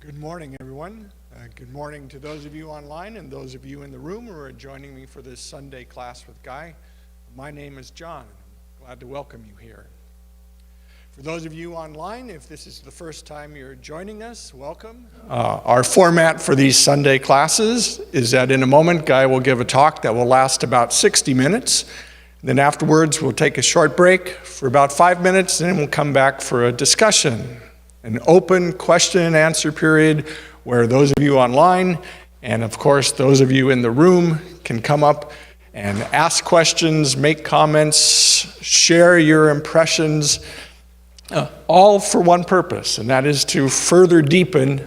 Good morning, everyone. Good morning to those of you online and those of you in the room who are joining me for this Sunday class with Guy. My name is John, and I'm glad to welcome you here. For those of you online, if this is the first time you're joining us, welcome. Our format for these Sunday classes is that in a moment, Guy will give a talk that will last about 60 minutes. Then afterwards, we'll take a short break for about 5 minutes, and then we'll come back for a discussion. An open question and answer period where those of you online and of course those of you in the room can come up and ask questions, make comments, share your impressions, all for one purpose, and that is to further deepen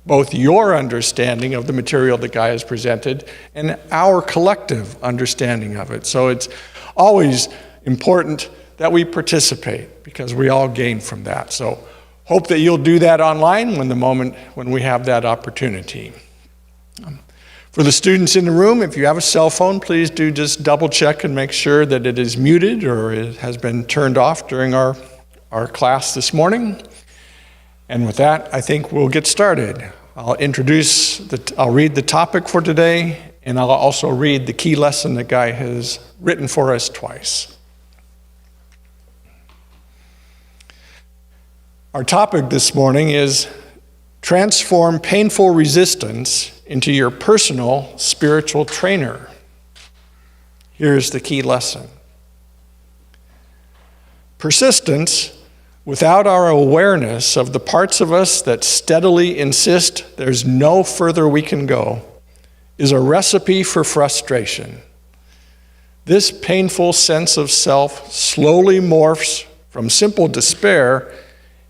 both your understanding of the material that Guy has presented and our collective understanding of it. So it's always important that we participate because we all gain from that. So hope that you'll do that online when we have that opportunity. For the students in the room, if you have a cell phone, please do just double check and make sure that it is muted or it has been turned off during our class this morning. And with that, I think we'll get started. I'll read the topic for today, and I'll also read the key lesson that Guy has written for us twice. Our topic this morning is transform painful resistance into your personal spiritual trainer. Here's the key lesson. Persistence, without our awareness of the parts of us that steadily insist there's no further we can go, is a recipe for frustration. This painful sense of self slowly morphs from simple despair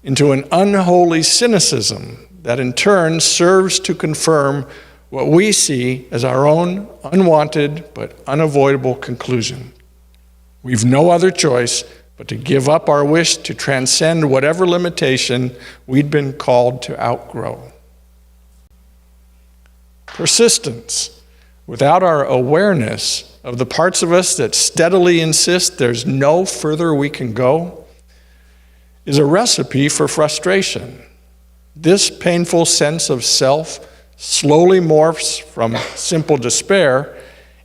into an unholy cynicism that in turn serves to confirm what we see as our own unwanted but unavoidable conclusion. We've no other choice but to give up our wish to transcend whatever limitation we'd been called to outgrow. Persistence, without our awareness of the parts of us that steadily insist there's no further we can go, is a recipe for frustration. This painful sense of self slowly morphs from simple despair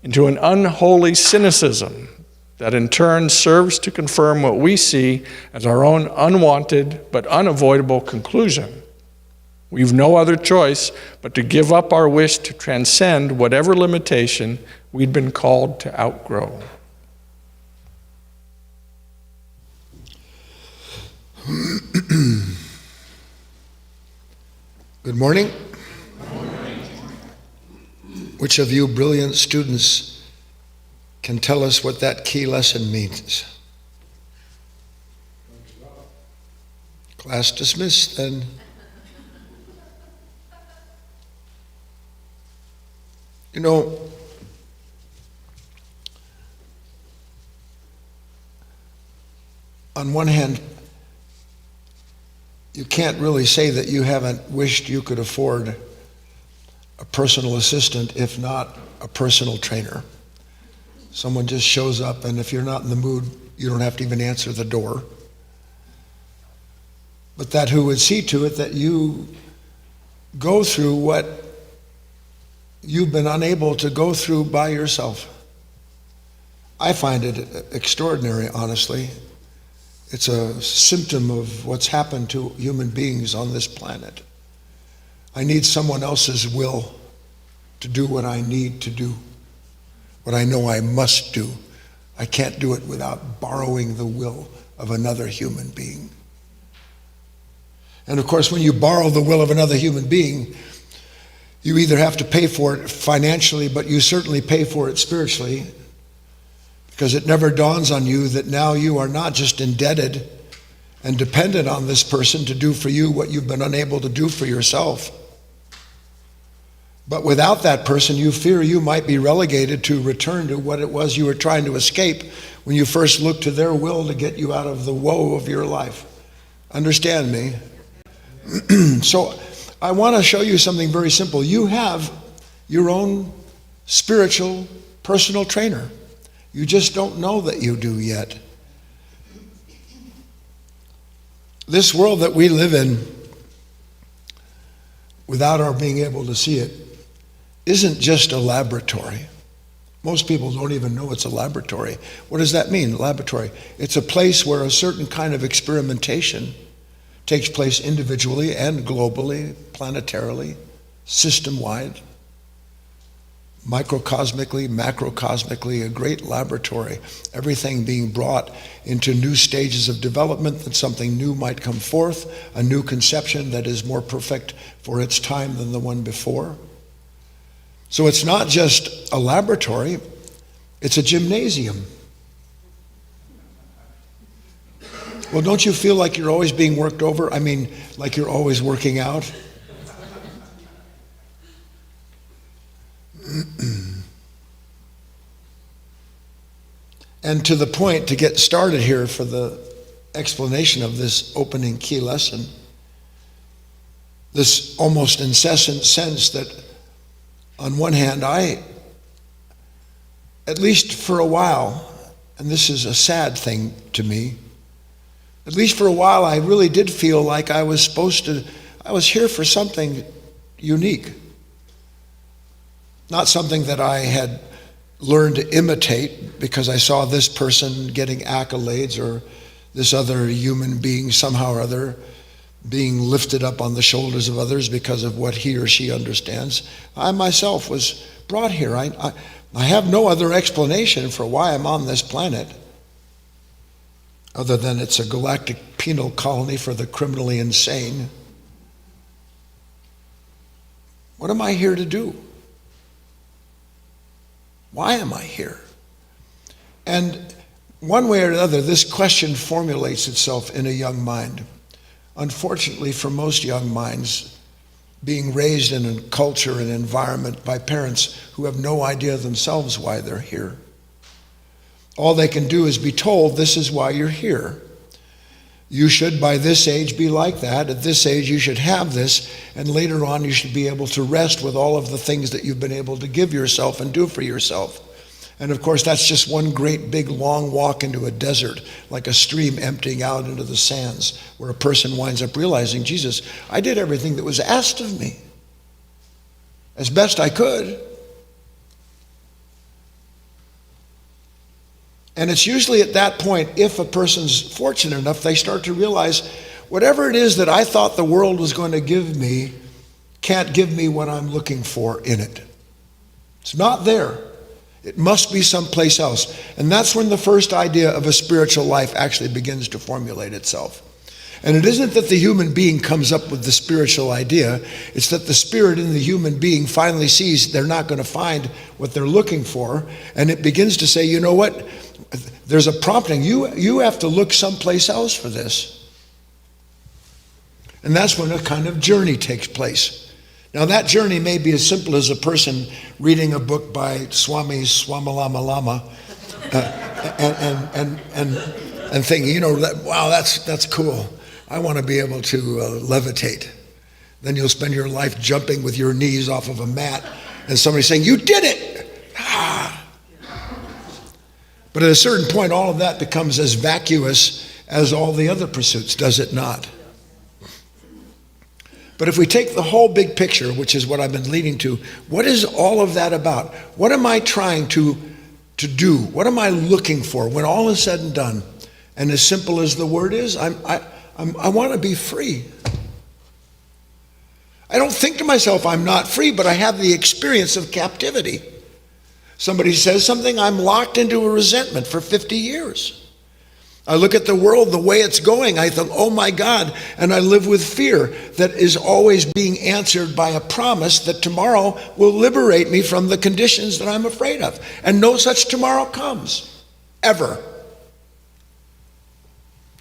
into an unholy cynicism that in turn serves to confirm what we see as our own unwanted but unavoidable conclusion. We've no other choice but to give up our wish to transcend whatever limitation we'd been called to outgrow. Good morning. Good morning. Which of you brilliant students can tell us what that key lesson means? Class dismissed then. You know, on one hand, you can't really say that you haven't wished you could afford a personal assistant, if not a personal trainer. Someone just shows up, and if you're not in the mood, you don't have to even answer the door. But that who would see to it that you go through what you've been unable to go through by yourself. I find it extraordinary, honestly. It's a symptom of what's happened to human beings on this planet. I need someone else's will to do what I need to do, what I know I must do. I can't do it without borrowing the will of another human being. And of course, when you borrow the will of another human being, you either have to pay for it financially, but you certainly pay for it spiritually. Because it never dawns on you that now you are not just indebted and dependent on this person to do for you what you've been unable to do for yourself. But without that person, you fear you might be relegated to return to what it was you were trying to escape when you first looked to their will to get you out of the woe of your life. Understand me? So I want to show you something very simple. You have your own spiritual personal trainer. You just don't know that you do yet. This world that we live in without our being able to see it, isn't just a laboratory. Most people don't even know it's a laboratory. What does that mean, laboratory? It's a place where a certain kind of experimentation takes place individually and globally, planetarily, system-wide, microcosmically, macrocosmically, a great laboratory. Everything being brought into new stages of development, that something new might come forth, a new conception that is more perfect for its time than the one before. So it's not just a laboratory, it's a gymnasium. Well, don't you feel like you're always being worked over? I mean, like you're always working out? And to the point, to get started here for the explanation of this opening key lesson, this almost incessant sense that on one hand, at least for a while, and this is a sad thing to me, at least for a while I really did feel like I was here for something unique. Not something that I had learned to imitate because I saw this person getting accolades or this other human being somehow or other being lifted up on the shoulders of others because of what he or she understands. I myself was brought here. I have no other explanation for why I'm on this planet other than it's a galactic penal colony for the criminally insane. What am I here to do? Why am I here? And one way or another, this question formulates itself in a young mind. Unfortunately, for most young minds, being raised in a culture and environment by parents who have no idea themselves why they're here. All they can do is be told, this is why you're here. You should, by this age, be like that. At this age, you should have this. And later on, you should be able to rest with all of the things that you've been able to give yourself and do for yourself. And of course, that's just one great big long walk into a desert, like a stream emptying out into the sands, where a person winds up realizing, Jesus, I did everything that was asked of me, as best I could. And it's usually at that point, if a person's fortunate enough, they start to realize, whatever it is that I thought the world was going to give me, can't give me what I'm looking for in it. It's not there. It must be someplace else. And that's when the first idea of a spiritual life actually begins to formulate itself. And it isn't that the human being comes up with the spiritual idea, it's that the spirit in the human being finally sees they're not going to find what they're looking for, and it begins to say, you know what, there's a prompting, you have to look someplace else for this. And that's when a kind of journey takes place. Now that journey may be as simple as a person reading a book by Swami Swamalama Lama and thinking, you know, wow, that's cool. I want to be able to levitate. Then you'll spend your life jumping with your knees off of a mat and somebody saying, you did it! Ah. But at a certain point, all of that becomes as vacuous as all the other pursuits, does it not? But if we take the whole big picture, which is what I've been leading to, what is all of that about? What am I trying to do? What am I looking for when all is said and done? And as simple as the word is, I want to be free. I don't think to myself I'm not free, but I have the experience of captivity. Somebody says something, I'm locked into a resentment for 50 years. I look at the world the way it's going, I think, oh my God, and I live with fear that is always being answered by a promise that tomorrow will liberate me from the conditions that I'm afraid of. And no such tomorrow comes, ever.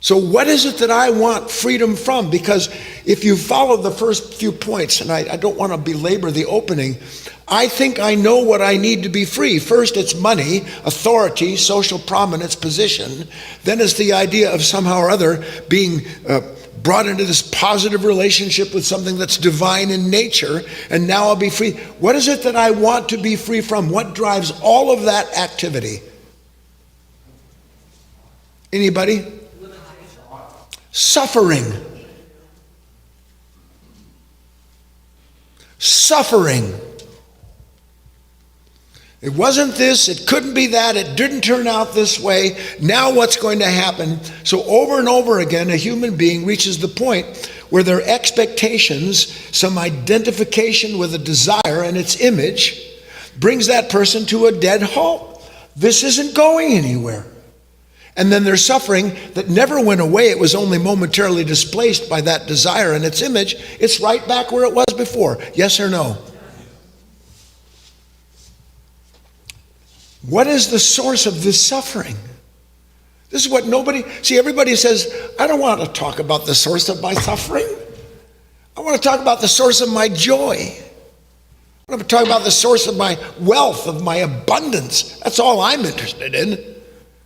So what is it that I want freedom from? Because if you follow the first few points, and I don't want to belabor the opening, I think I know what I need to be free. First, it's money, authority, social prominence, position. Then it's the idea of somehow or other being brought into this positive relationship with something that's divine in nature, and now I'll be free. What is it that I want to be free from? What drives all of that activity? Anybody? Suffering. Suffering. It wasn't this, it couldn't be that, it didn't turn out this way. Now what's going to happen? So over and over again, a human being reaches the point where their expectations, some identification with a desire and its image, brings that person to a dead halt. This isn't going anywhere. And then there's suffering that never went away. It was only momentarily displaced by that desire and its image. It's right back where it was before. Yes or no? What is the source of this suffering? This is what everybody says, I don't want to talk about the source of my suffering. I want to talk about the source of my joy. I want to talk about the source of my wealth, of my abundance. That's all I'm interested in.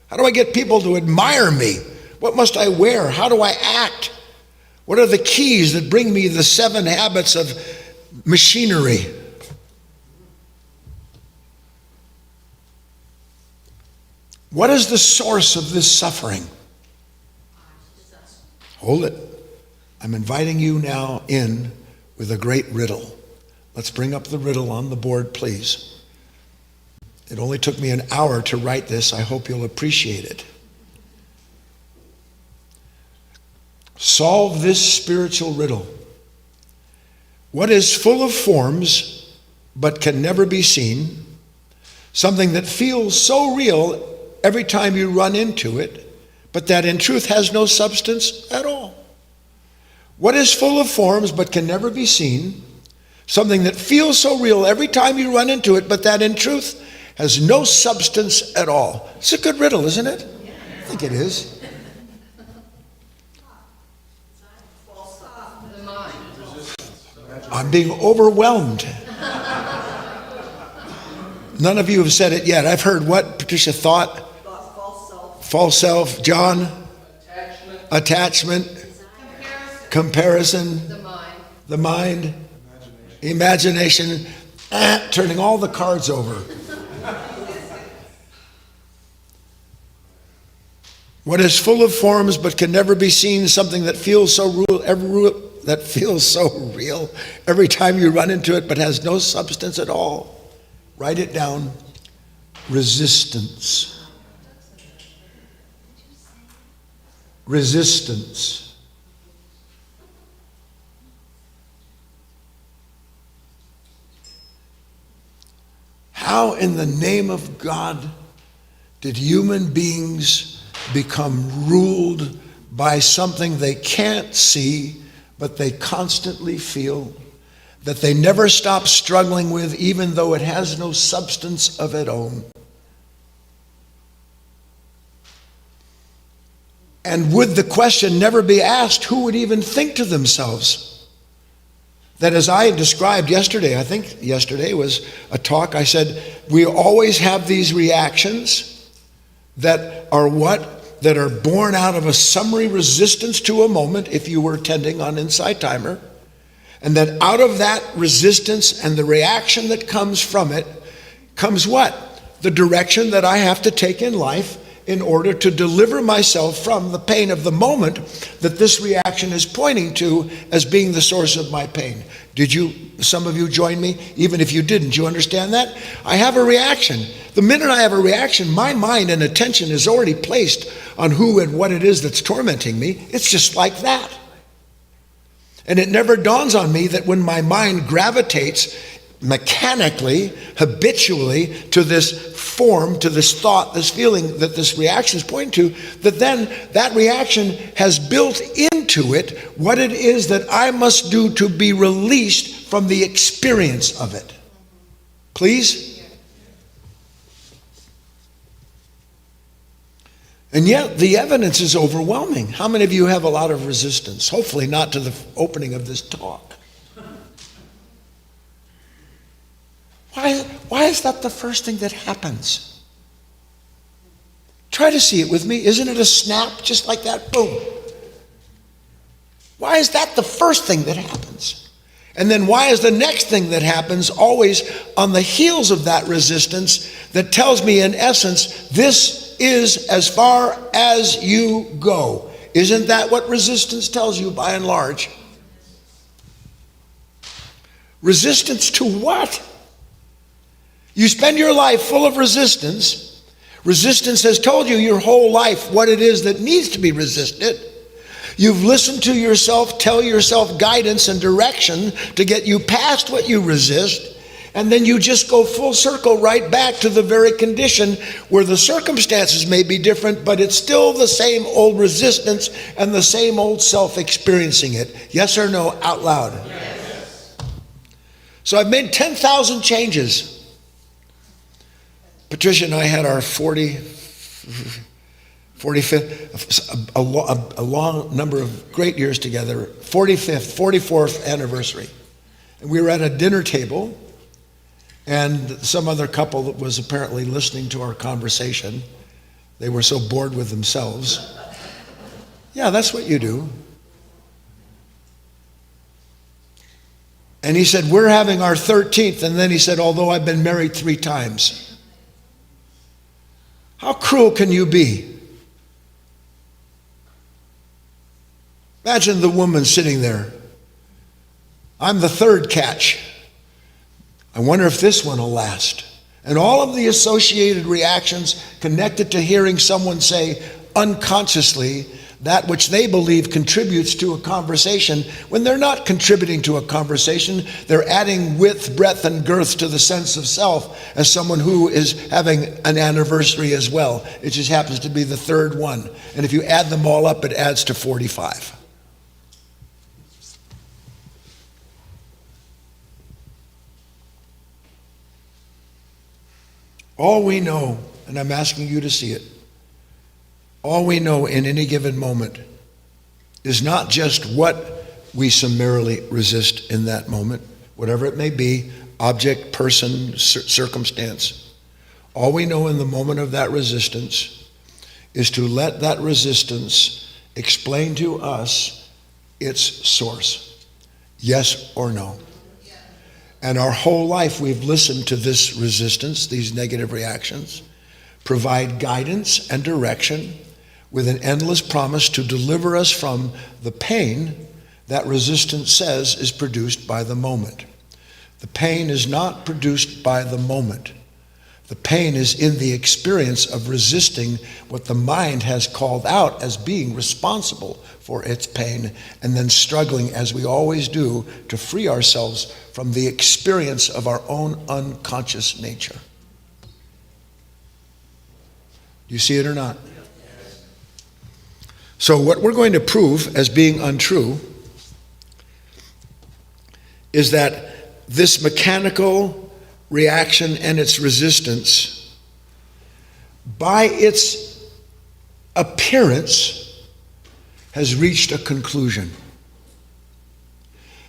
How do I get people to admire me? What must I wear? How do I act? What are the keys that bring me the 7 habits of machinery? What is the source of this suffering? Hold it. I'm inviting you now in with a great riddle. Let's bring up the riddle on the board, please. It only took me an hour to write this. I hope you'll appreciate it. Solve this spiritual riddle. What is full of forms but can never be seen? Something that feels so real every time you run into it, but that in truth has no substance at all. What is full of forms but can never be seen? Something that feels so real every time you run into it, but that in truth has no substance at all. It's a good riddle, isn't it? I think it is. I'm being overwhelmed. None of you have said it yet. I've heard what, Patricia, thought? False self. John? Attachment. Comparison. The mind. Imagination. Turning all the cards over. What is full of forms but can never be seen, something that feels so real every time you run into it but has no substance at all. Write it down. Resistance. Resistance. How in the name of God did human beings become ruled by something they can't see, but they constantly feel, that they never stop struggling with, even though it has no substance of its own? And would the question never be asked, who would even think to themselves that, as I described yesterday, I think yesterday was a talk, I said, we always have these reactions that are that are born out of a summary resistance to a moment, if you were attending on Insight Timer, and that out of that resistance and the reaction that comes from it comes what? The direction that I have to take in life in order to deliver myself from the pain of the moment that this reaction is pointing to as being the source of my pain. Some of you join me? Even if you didn't, you understand that? I have a reaction. The minute I have a reaction, my mind and attention is already placed on who and what it is that's tormenting me. It's just like that. And it never dawns on me that when my mind gravitates mechanically, habitually to this form, to this thought, this feeling that this reaction is pointing to, that then that reaction has built into it what it is that I must do to be released from the experience of it. Please? And yet the evidence is overwhelming. How many of you have a lot of resistance? Hopefully not to the opening of this talk. Why is that the first thing that happens? Try to see it with me. Isn't it a snap just like that? Boom. Why is that the first thing that happens? And then why is the next thing that happens always on the heels of that resistance that tells me, in essence, this is as far as you go? Isn't that what resistance tells you by and large? Resistance to what? You spend your life full of resistance. Resistance has told you your whole life what it is that needs to be resisted. You've listened to yourself, tell yourself guidance and direction to get you past what you resist. And then you just go full circle right back to the very condition where the circumstances may be different, but it's still the same old resistance and the same old self experiencing it. Yes or no, out loud? Yes. So I've made 10,000 changes. Patricia and I had our 45th, a long number of great years together, 45th, 44th anniversary. And we were at a dinner table, and some other couple that was apparently listening to our conversation. They were so bored with themselves. Yeah, that's what you do. And he said, we're having our 13th. And then he said, although I've been married 3 times. How cruel can you be? Imagine the woman sitting there. I'm the 3rd catch. I wonder if this one will last. And all of the associated reactions connected to hearing someone say unconsciously that which they believe contributes to a conversation, when they're not contributing to a conversation, they're adding width, breadth, and girth to the sense of self as someone who is having an anniversary as well. It just happens to be the 3rd one. And if you add them all up, it adds to 45. All we know, and I'm asking you to see it, all we know in any given moment is not just what we summarily resist in that moment, whatever it may be, object, person, circumstance. All we know in the moment of that resistance is to let that resistance explain to us its source. Yes or no? And our whole life we've listened to this resistance, these negative reactions, provide guidance and direction with an endless promise to deliver us from the pain that resistance says is produced by the moment. The pain is not produced by the moment. The pain is in the experience of resisting what the mind has called out as being responsible for its pain, and then struggling, as we always do, to free ourselves from the experience of our own unconscious nature. Do you see it or not? So what we're going to prove as being untrue is that this mechanical reaction and its resistance, by its appearance, has reached a conclusion.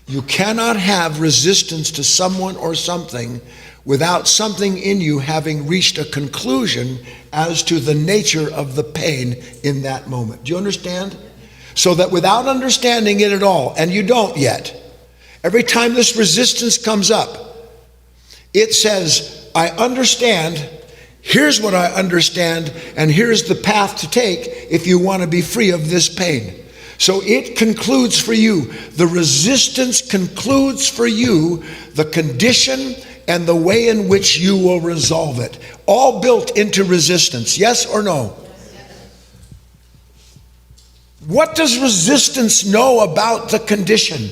You cannot have resistance to someone or something without something in you having reached a conclusion as to the nature of the pain in that moment. Do you understand? So that without understanding it at all, and you don't yet, every time this resistance comes up, it says, I understand, here's what I understand, and here's the path to take if you want to be free of this pain. So it concludes for you, the resistance concludes for you the condition and the way in which you will resolve it. All built into resistance, yes or no? What does resistance know about the condition?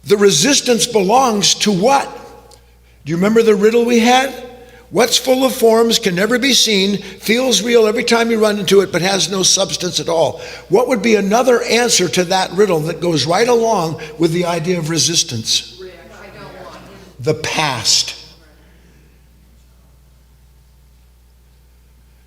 The resistance belongs to what? Do you remember the riddle we had? What's full of forms, can never be seen, feels real every time you run into it, but has no substance at all. What would be another answer to that riddle that goes right along with the idea of resistance? The past.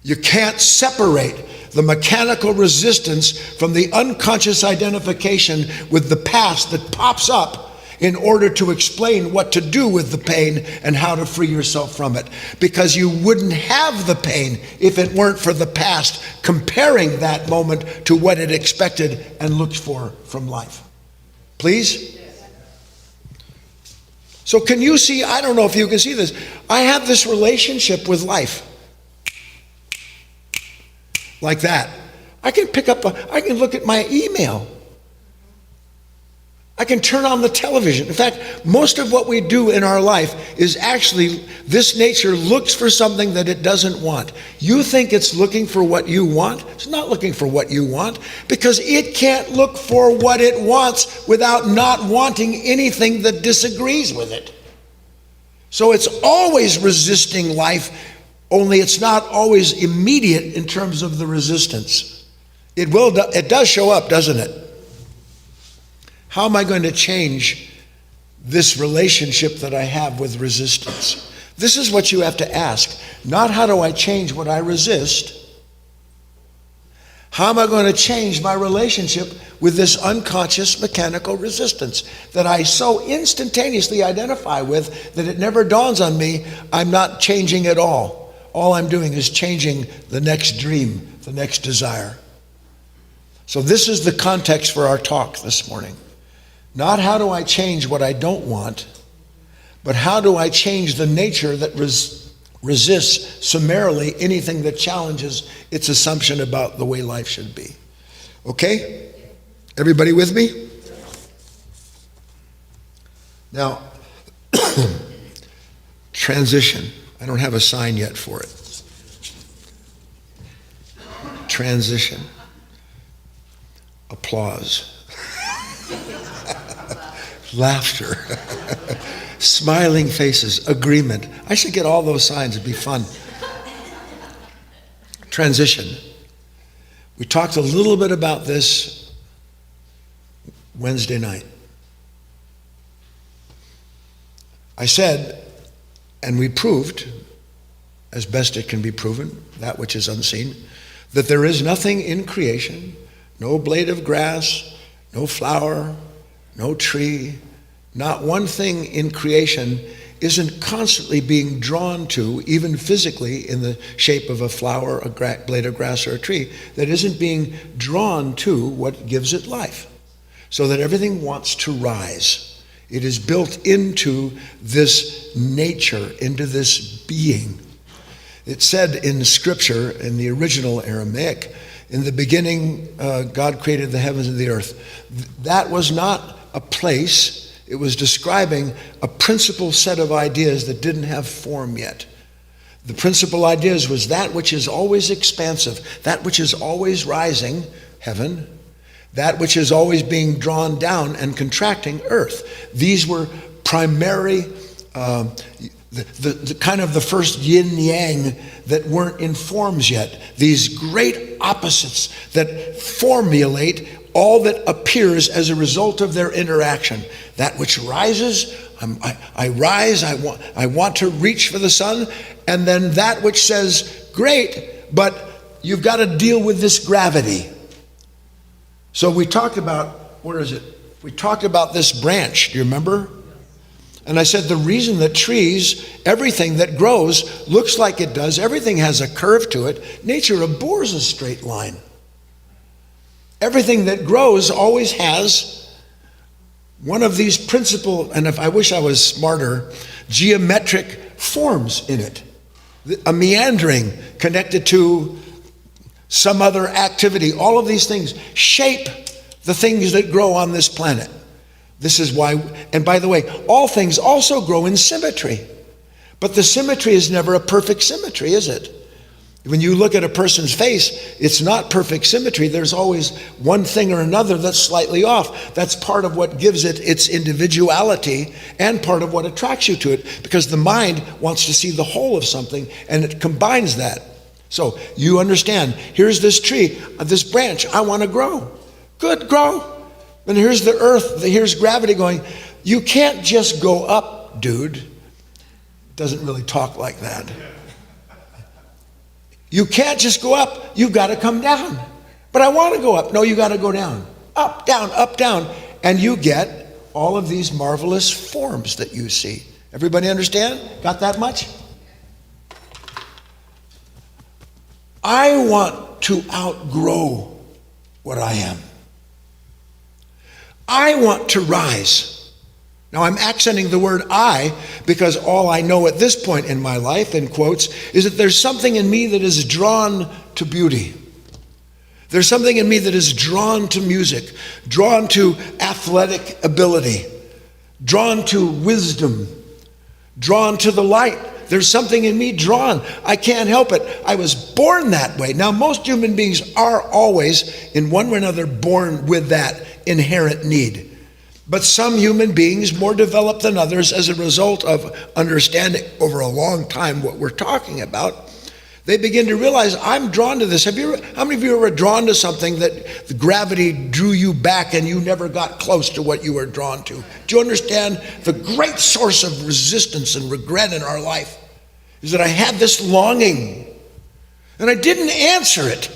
You can't separate the mechanical resistance from the unconscious identification with the past that pops up in order to explain what to do with the pain and how to free yourself from it. Because you wouldn't have the pain if it weren't for the past comparing that moment to what it expected and looked for from life. Please? So can you see, I don't know if you can see this, I have this relationship with life. Like that. I can look at my email. I can turn on the television. In fact, most of what we do in our life is actually, this nature looks for something that it doesn't want. You think it's looking for what you want? It's not looking for what you want, because it can't look for what it wants without not wanting anything that disagrees with it. So it's always resisting life, only it's not always immediate in terms of the resistance. It does show up, doesn't it? How am I going to change this relationship that I have with resistance? This is what you have to ask. Not how do I change what I resist? How am I going to change my relationship with this unconscious mechanical resistance that I so instantaneously identify with that it never dawns on me I'm not changing at all. All I'm doing is changing the next dream, the next desire. So this is the context for our talk this morning. Not how do I change what I don't want, but how do I change the nature that resists summarily anything that challenges its assumption about the way life should be. Okay? Everybody with me? Now, transition. I don't have a sign yet for it. Transition. Applause. Laughter. Smiling faces. Agreement. I should get all those signs. It'd be fun. Transition. We talked a little bit about this Wednesday night. I said, and we proved, as best it can be proven, that which is unseen, that there is nothing in creation, no blade of grass, no flower, no tree, not one thing in creation isn't constantly being drawn to, even physically in the shape of a flower, a blade of grass, or a tree, that isn't being drawn to what gives it life. So that everything wants to rise. It is built into this nature, into this being. It said in Scripture, in the original Aramaic, in the beginning, God created the heavens and the earth. That was not a place. It was describing a principal set of ideas that didn't have form yet. The principal ideas was that which is always expansive, that which is always rising, heaven, that which is always being drawn down and contracting, earth. These were primary, the kind of the first yin-yang that weren't in forms yet. These great opposites that formulate all that appears as a result of their interaction. That which rises, I rise, I want to reach for the sun, and then that which says, great, but you've got to deal with this gravity. So we talked about, where is it? We talked about this branch, do you remember? And I said the reason that trees, everything that grows, looks like it does, everything has a curve to it. Nature abhors a straight line. Everything that grows always has one of these principal, and if I wish I was smarter, geometric forms in it. A meandering connected to some other activity. All of these things shape the things that grow on this planet. This is why, and by the way, all things also grow in symmetry. But the symmetry is never a perfect symmetry, is it? When you look at a person's face, it's not perfect symmetry. There's always one thing or another that's slightly off. That's part of what gives it its individuality and part of what attracts you to it, because the mind wants to see the whole of something and it combines that. So you understand, here's this tree, this branch, I want to grow. Good, grow. And here's the earth, here's gravity going, you can't just go up, dude. It doesn't really talk like that. You can't just go up, you've got to come down. But I want to go up. No, you got to go down. Up, down. And you get all of these marvelous forms that you see. Everybody understand? Got that much? I want to outgrow what I am. I want to rise. Now I'm accenting the word I because all I know at this point in my life, in quotes, is that there's something in me that is drawn to beauty. There's something in me that is drawn to music, drawn to athletic ability, drawn to wisdom, drawn to the light. There's something in me drawn. I can't help it. I was born that way. Now, most human beings are always, in one way or another, born with that inherent need. But some human beings, more developed than others, as a result of understanding over a long time what we're talking about, they begin to realize, I'm drawn to this. How many of you were drawn to something that the gravity drew you back and you never got close to what you were drawn to? Do you understand the great source of resistance and regret in our life is that I had this longing and I didn't answer it.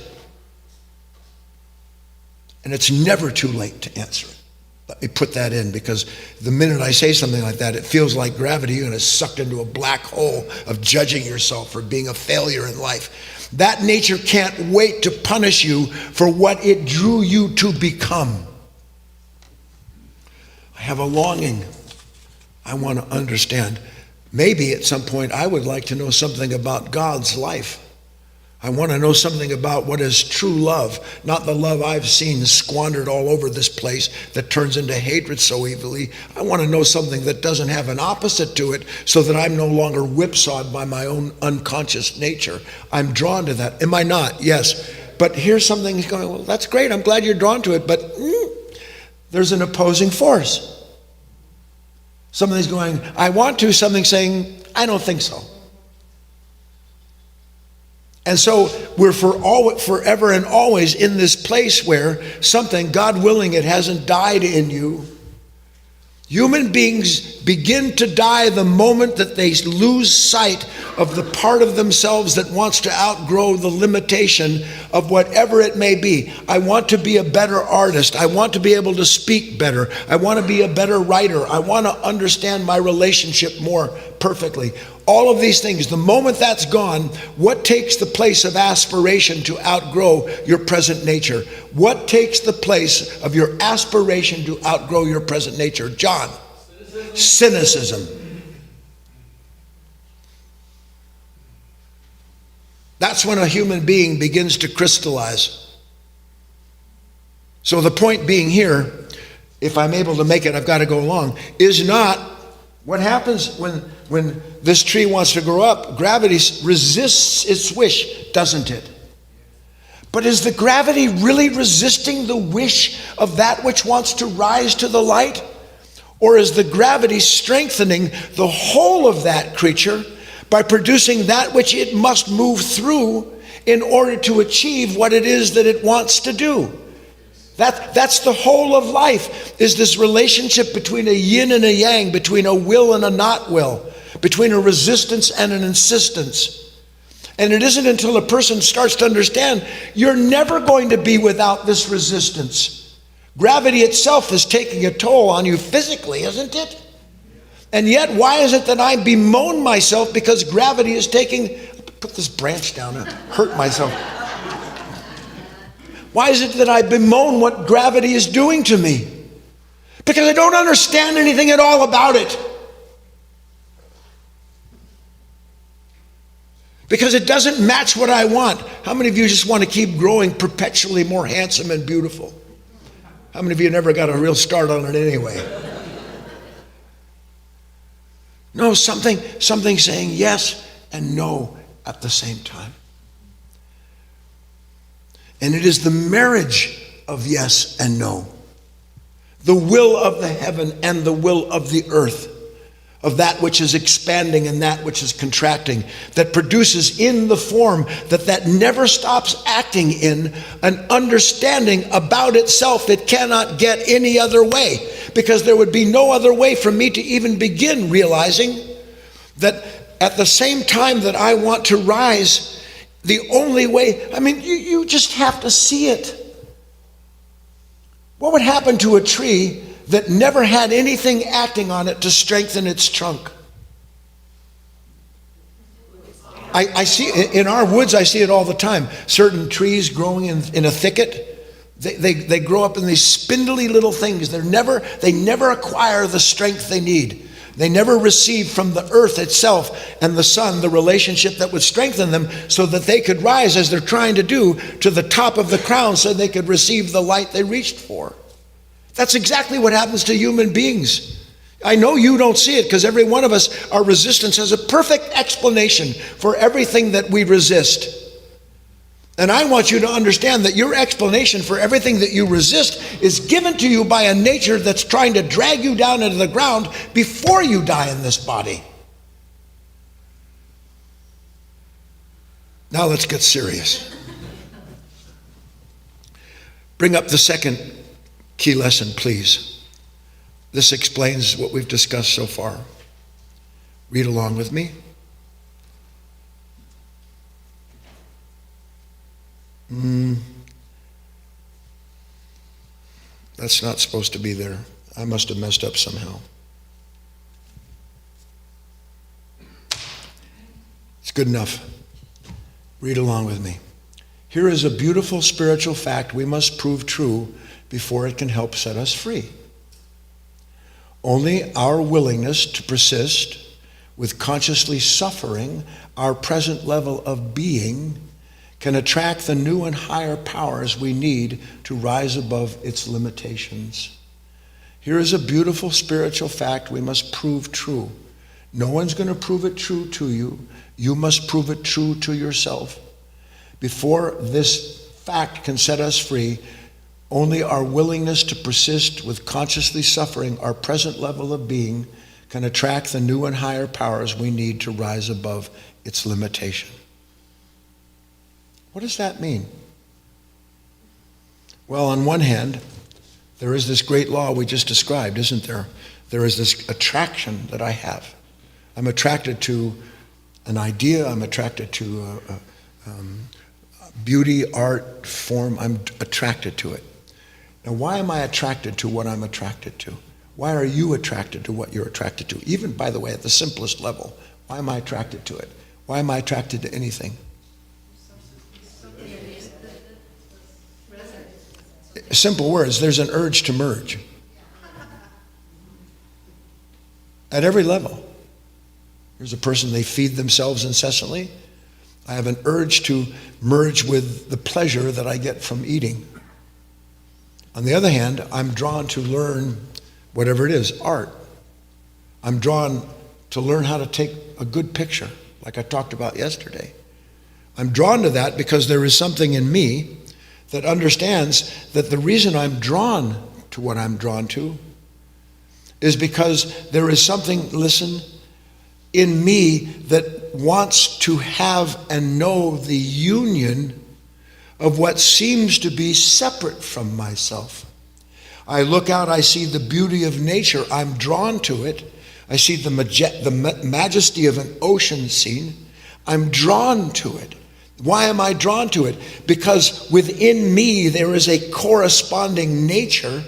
And it's never too late to answer it. Let me put that in, because the minute I say something like that, it feels like gravity. You're going to suck into a black hole of judging yourself for being a failure in life. That nature can't wait to punish you for what it drew you to become. I have a longing. I want to understand. Maybe at some point I would like to know something about God's life. I want to know something about what is true love, not the love I've seen squandered all over this place that turns into hatred so evilly. I want to know something that doesn't have an opposite to it, so that I'm no longer whipsawed by my own unconscious nature. I'm drawn to that. Am I not? Yes. But here's something he's going, well, that's great. I'm glad you're drawn to it, but there's an opposing force. Something's going, I want to, something saying, I don't think so. And so we're forever and always in this place where something, God willing, it hasn't died in you. Human beings begin to die the moment that they lose sight of the part of themselves that wants to outgrow the limitation of whatever it may be. I want to be a better artist. I want to be able to speak better. I want to be a better writer. I want to understand my relationship more perfectly. All of these things, the moment that's gone, what takes the place of aspiration to outgrow your present nature? What takes the place of your aspiration to outgrow your present nature? John, cynicism. That's when a human being begins to crystallize. So the point being here, if I'm able to make it, I've got to go along, is not what happens when this tree wants to grow up. Gravity resists its wish, doesn't it? But is the gravity really resisting the wish of that which wants to rise to the light? Or is the gravity strengthening the whole of that creature by producing that which it must move through in order to achieve what it is that it wants to do? That's the whole of life, is this relationship between a yin and a yang, between a will and a not will, between a resistance and an insistence. And it isn't until a person starts to understand, you're never going to be without this resistance. Gravity itself is taking a toll on you physically, isn't it? And yet, why is it that I bemoan myself because gravity is taking, put this branch down and hurt myself. Why is it that I bemoan what gravity is doing to me? Because I don't understand anything at all about it. Because it doesn't match what I want. How many of you just want to keep growing perpetually more handsome and beautiful? How many of you never got a real start on it anyway? No, something saying yes and no at the same time. And it is the marriage of yes and no, the will of the heaven and the will of the earth, of that which is expanding and that which is contracting, that produces in the form that never stops acting in an understanding about itself. It cannot get any other way, because there would be no other way for me to even begin realizing that at the same time that I want to rise, the only way, you just have to see it. What would happen to a tree that never had anything acting on it to strengthen its trunk? I see in our woods, I see it all the time. Certain trees growing in a thicket, they grow up in these spindly little things. They never acquire the strength they need. They never receive from the earth itself and the sun the relationship that would strengthen them so that they could rise, as they're trying to do, to the top of the crown so they could receive the light they reached for. That's exactly what happens to human beings. I know you don't see it because every one of us, our resistance has a perfect explanation for everything that we resist. And I want you to understand that your explanation for everything that you resist is given to you by a nature that's trying to drag you down into the ground before you die in this body. Now let's get serious. Bring up the second key lesson, please. This explains what we've discussed so far. Read along with me. That's not supposed to be there. I must have messed up somehow. It's good enough. Read along with me. Here is a beautiful spiritual fact we must prove true before it can help set us free. Only our willingness to persist with consciously suffering our present level of being can attract the new and higher powers we need to rise above its limitations. Here is a beautiful spiritual fact we must prove true. No one's going to prove it true to you. You must prove it true to yourself. Before this fact can set us free, only our willingness to persist with consciously suffering our present level of being can attract the new and higher powers we need to rise above its limitation. What does that mean? Well, on one hand, there is this great law we just described, isn't there? There is this attraction that I have. I'm attracted to an idea. I'm attracted to beauty, art, form. I'm attracted to it. Now, why am I attracted to what I'm attracted to? Why are you attracted to what you're attracted to? Even, by the way, at the simplest level, why am I attracted to it? Why am I attracted to anything? Simple words, there's an urge to merge. At every level. Here's a person, they feed themselves incessantly. I have an urge to merge with the pleasure that I get from eating. On the other hand, I'm drawn to learn whatever it is, art. I'm drawn to learn how to take a good picture, like I talked about yesterday. I'm drawn to that because there is something in me that understands that the reason I'm drawn to what I'm drawn to is because there is something, listen, in me that wants to have and know the union of what seems to be separate from myself. I look out, I see the beauty of nature, I'm drawn to it. I see the majesty of an ocean scene, I'm drawn to it. Why am I drawn to it? Because within me there is a corresponding nature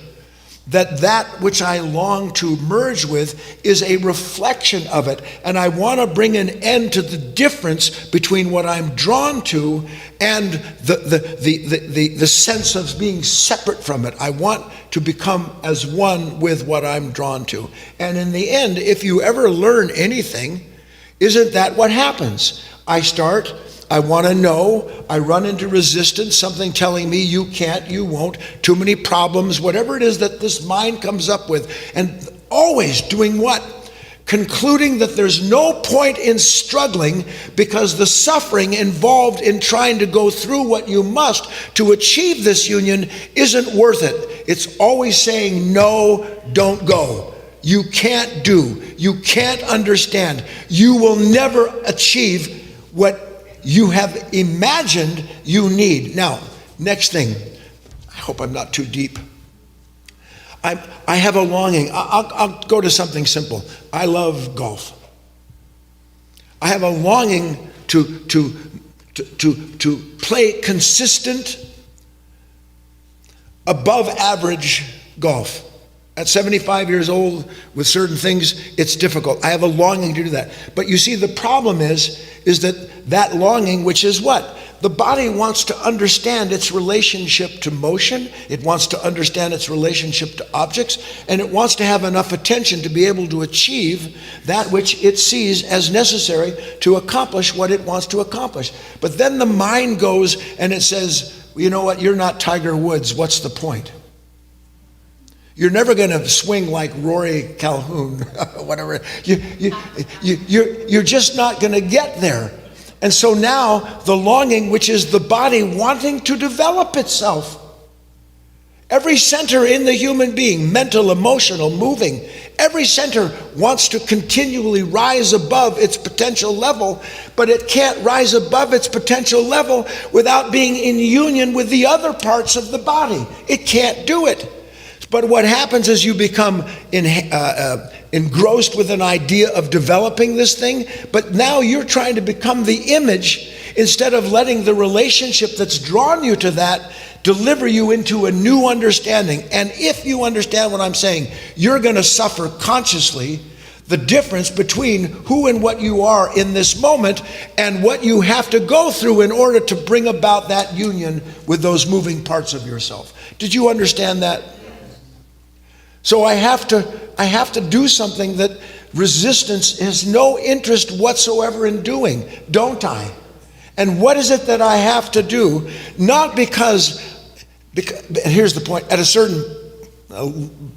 that which I long to merge with is a reflection of it. And I want to bring an end to the difference between what I'm drawn to and the sense of being separate from it. I want to become as one with what I'm drawn to. And in the end, if you ever learn anything, isn't that what happens? I want to know, I run into resistance, something telling me you can't, you won't, too many problems, whatever it is that this mind comes up with. And always doing what? Concluding that there's no point in struggling because the suffering involved in trying to go through what you must to achieve this union isn't worth it. It's always saying, no, don't go. You can't do. You can't understand. You will never achieve what you have imagined you need. Now, next thing. I hope I'm not too deep. I have a longing. I'll go to something simple. I love golf. I have a longing to play consistent, above average golf. At 75 years old, with certain things, it's difficult. I have a longing to do that. But you see, the problem is that longing, which is what? The body wants to understand its relationship to motion. It wants to understand its relationship to objects. And it wants to have enough attention to be able to achieve that which it sees as necessary to accomplish what it wants to accomplish. But then the mind goes and it says, you know what? You're not Tiger Woods. What's the point? You're never going to swing like Rory Calhoun, whatever. You're just not going to get there. And so now the longing, which is the body wanting to develop itself. Every center in the human being, mental, emotional, moving, every center wants to continually rise above its potential level, but it can't rise above its potential level without being in union with the other parts of the body. It can't do it. But what happens is you become engrossed with an idea of developing this thing, but now you're trying to become the image instead of letting the relationship that's drawn you to that deliver you into a new understanding. And if you understand what I'm saying, you're going to suffer consciously the difference between who and what you are in this moment and what you have to go through in order to bring about that union with those moving parts of yourself. Did you understand that? So I have to do something that resistance has no interest whatsoever in doing, don't I? And what is it that I have to do? Not because here's the point, at a certain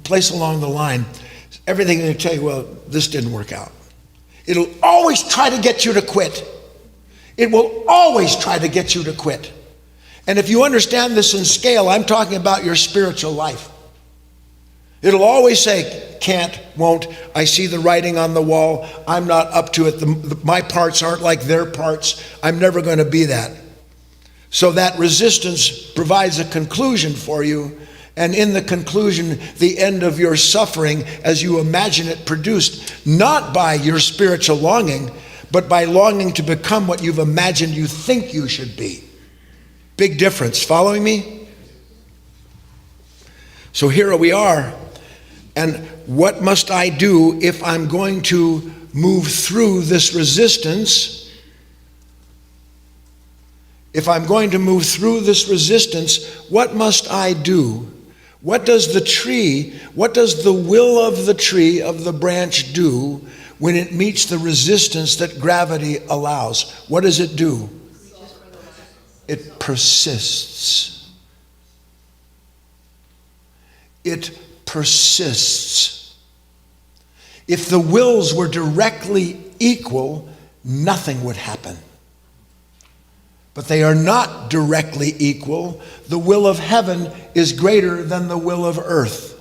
place along the line, everything will tell you, well, this didn't work out. It'll always try to get you to quit. It will always try to get you to quit. And if you understand this in scale, I'm talking about your spiritual life. It'll always say, can't, won't, I see the writing on the wall, I'm not up to it, my parts aren't like their parts, I'm never going to be that. So that resistance provides a conclusion for you, and in the conclusion, the end of your suffering as you imagine it produced, not by your spiritual longing, but by longing to become what you've imagined you think you should be. Big difference. Following me? So here we are. And what must I do if I'm going to move through this resistance? If I'm going to move through this resistance, what must I do? What does the will of the tree, of the branch do when it meets the resistance that gravity allows? What does it do? It persists. It persists. If the wills were directly equal, nothing would happen. But they are not directly equal. The will of heaven is greater than the will of earth.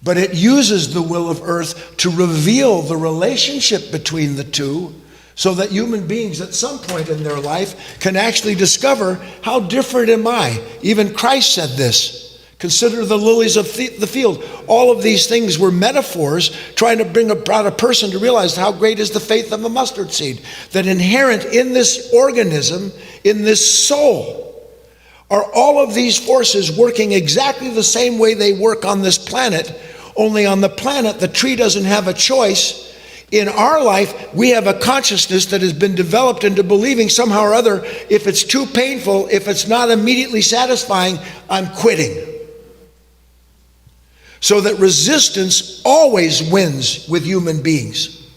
But it uses the will of earth to reveal the relationship between the two, so that human beings at some point in their life can actually discover, how different am I? Even Christ said this. Consider the lilies of the field. All of these things were metaphors trying to bring about a person to realize how great is the faith of a mustard seed. That inherent in this organism, in this soul, are all of these forces working exactly the same way they work on this planet. Only on the planet, the tree doesn't have a choice. In our life, we have a consciousness that has been developed into believing somehow or other, if it's too painful, if it's not immediately satisfying, I'm quitting. So that resistance always wins with human beings.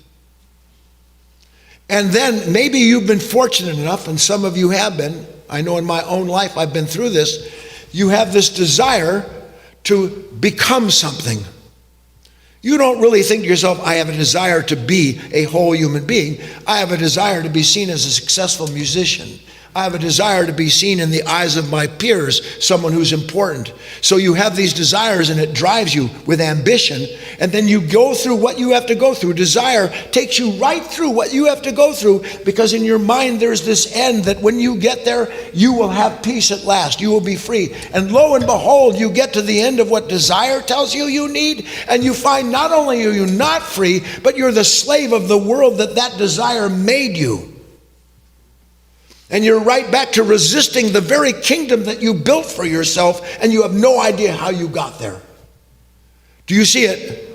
And then maybe you've been fortunate enough, and some of you have been, I know in my own life I've been through this, you have this desire to become something. You don't really think to yourself, I have a desire to be a whole human being. I have a desire to be seen as a successful musician. I have a desire to be seen in the eyes of my peers, someone who's important. So you have these desires, and it drives you with ambition, and then you go through what you have to go through. Desire takes you right through what you have to go through, because in your mind there's this end that when you get there, you will have peace at last. You will be free. And lo and behold, you get to the end of what desire tells you you need, and you find not only are you not free, but you're the slave of the world that desire made you. And you're right back to resisting the very kingdom that you built for yourself, and you have no idea how you got there. Do you see it?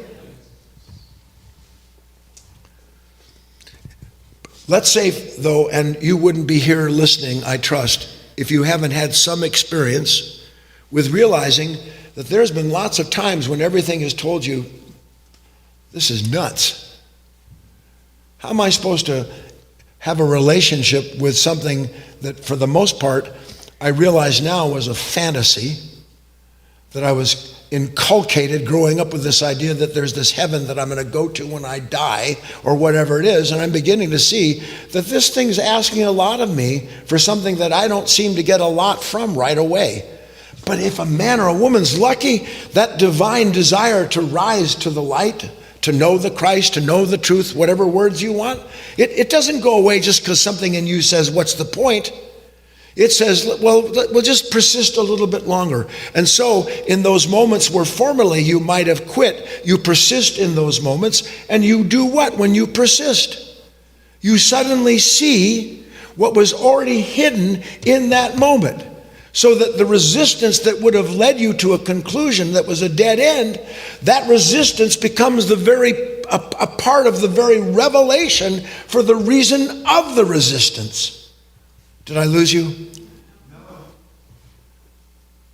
Let's say, though, and you wouldn't be here listening, I trust, if you haven't had some experience with realizing that there's been lots of times when everything has told you, this is nuts. How am I supposed to have a relationship with something that, for the most part, I realize now was a fantasy that I was inculcated growing up with this idea that there's this heaven that I'm going to go to when I die or whatever it is. And I'm beginning to see that this thing's asking a lot of me for something that I don't seem to get a lot from right away. But if a man or a woman's lucky, that divine desire to rise to the light, to know the Christ, to know the truth, whatever words you want, it doesn't go away just because something in you says, what's the point? It says, well, we'll just persist a little bit longer. And so in those moments where formerly you might have quit, you persist in those moments. And you do what when you persist? You suddenly see what was already hidden in that moment. So that the resistance that would have led you to a conclusion that was a dead end, that resistance becomes a part of the very revelation for the reason of the resistance. Did I lose you? No.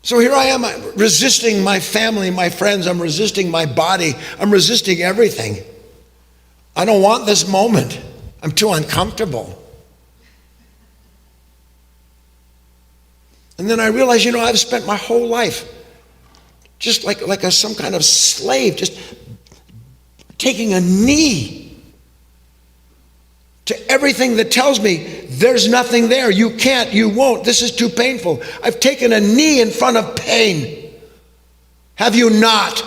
So here I am resisting my family, my friends. I'm resisting my body. I'm resisting everything. I don't want this moment. I'm too uncomfortable. And then I realize, I've spent my whole life just like some kind of slave, just taking a knee to everything that tells me there's nothing there. You can't, you won't, this is too painful. I've taken a knee in front of pain. Have you not?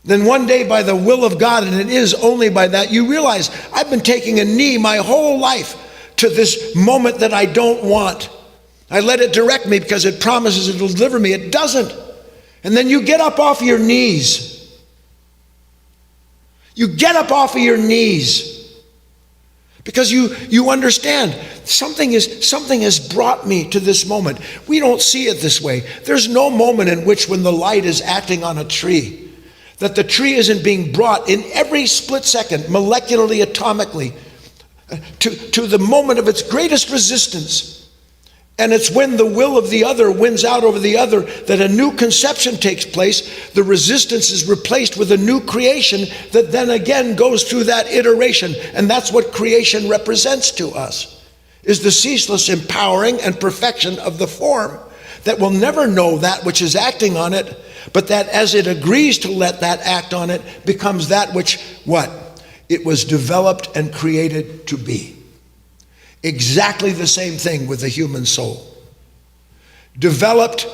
Then one day by the will of God, and it is only by that, you realize I've been taking a knee my whole life to this moment that I don't want. I let it direct me because it promises it'll deliver me. It doesn't. And then you get up off your knees. You get up off of your knees because you understand something has brought me to this moment. We don't see it this way. There's no moment in which when the light is acting on a tree, that the tree isn't being brought in every split second, molecularly, atomically, to the moment of its greatest resistance. And it's when the will of the other wins out over the other that a new conception takes place. The resistance is replaced with a new creation that then again goes through that iteration. And that's what creation represents to us, is the ceaseless empowering and perfection of the form that will never know that which is acting on it, but that as it agrees to let that act on it, becomes that which, what? It was developed and created to be. Exactly the same thing with the human soul. Developed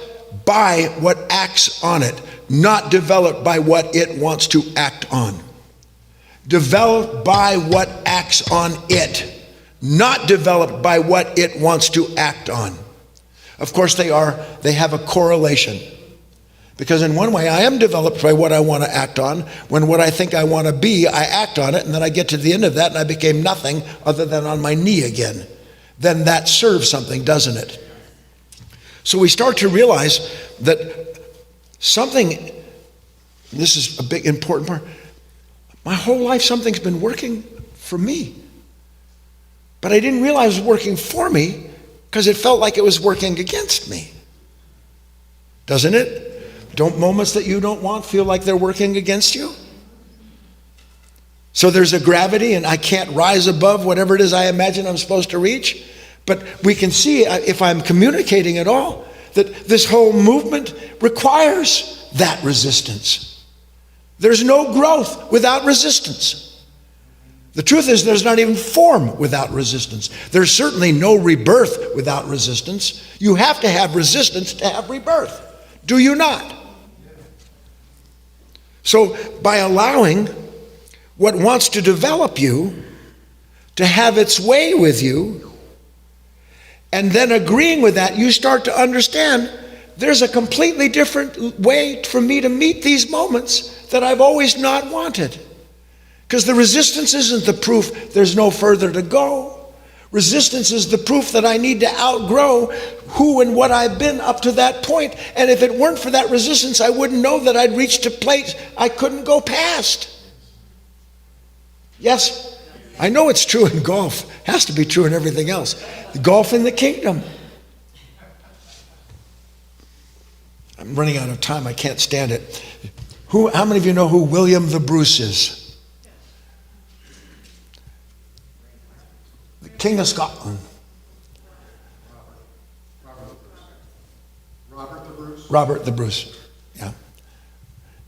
by what acts on it, not developed by what it wants to act on. Developed by what acts on it, not developed by what it wants to act on. Of course they have a correlation. Because in one way, I am developed by what I want to act on. When what I think I want to be, I act on it, and then I get to the end of that, and I became nothing other than on my knee again. Then that serves something, doesn't it? So we start to realize that something, this is a big important part, my whole life something's been working for me. But I didn't realize it was working for me because it felt like it was working against me. Doesn't it? Don't moments that you don't want feel like they're working against you? So there's a gravity and I can't rise above whatever it is I imagine I'm supposed to reach. But we can see, if I'm communicating at all, that this whole movement requires that resistance. There's no growth without resistance. The truth is there's not even form without resistance. There's certainly no rebirth without resistance. You have to have resistance to have rebirth. Do you not? So by allowing what wants to develop you to have its way with you, and then agreeing with that, you start to understand there's a completely different way for me to meet these moments that I've always not wanted. Because the resistance isn't the proof there's no further to go. Resistance is the proof that I need to outgrow who and what I've been up to that point. And if it weren't for that resistance, I wouldn't know that I'd reached a place I couldn't go past. Yes, I know it's true in golf. It has to be true in everything else. Golf in the kingdom. I'm running out of time. I can't stand it. How many of you know who William the Bruce is? King of Scotland. Robert. Robert the Bruce. Yeah.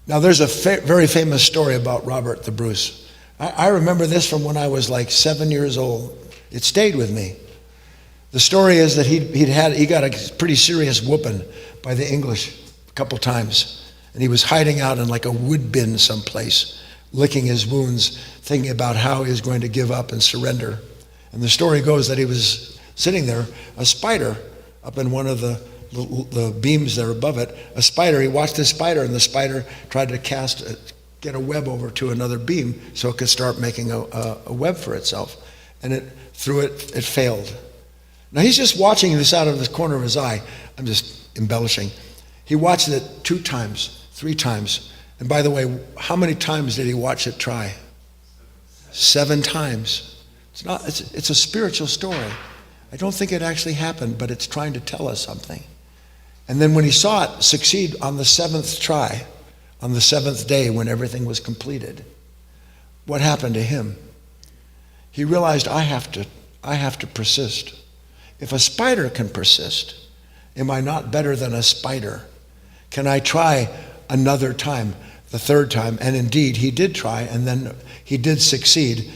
Now there's a very famous story about Robert the Bruce. I remember this from when I was like 7 years old. It stayed with me. The story is that he got a pretty serious whooping by the English a couple times. And he was hiding out in like a wood bin someplace, licking his wounds, thinking about how he was going to give up and surrender. And the story goes that he was sitting there, a spider up in one of the beams there above it, a spider, he watched this spider, and the spider tried to get a web over to another beam so it could start making a web for itself. And it failed. Now he's just watching this out of the corner of his eye. I'm just embellishing. He watched it 2 times, 3 times. And by the way, how many times did he watch it try? 7 times. It's a spiritual story. I don't think it actually happened, but it's trying to tell us something. And then when he saw it succeed on the 7th try, on the 7th day when everything was completed, what happened to him? He realized, I have to persist. If a spider can persist, am I not better than a spider? Can I try another time, the 3rd time? And indeed, he did try, and then he did succeed.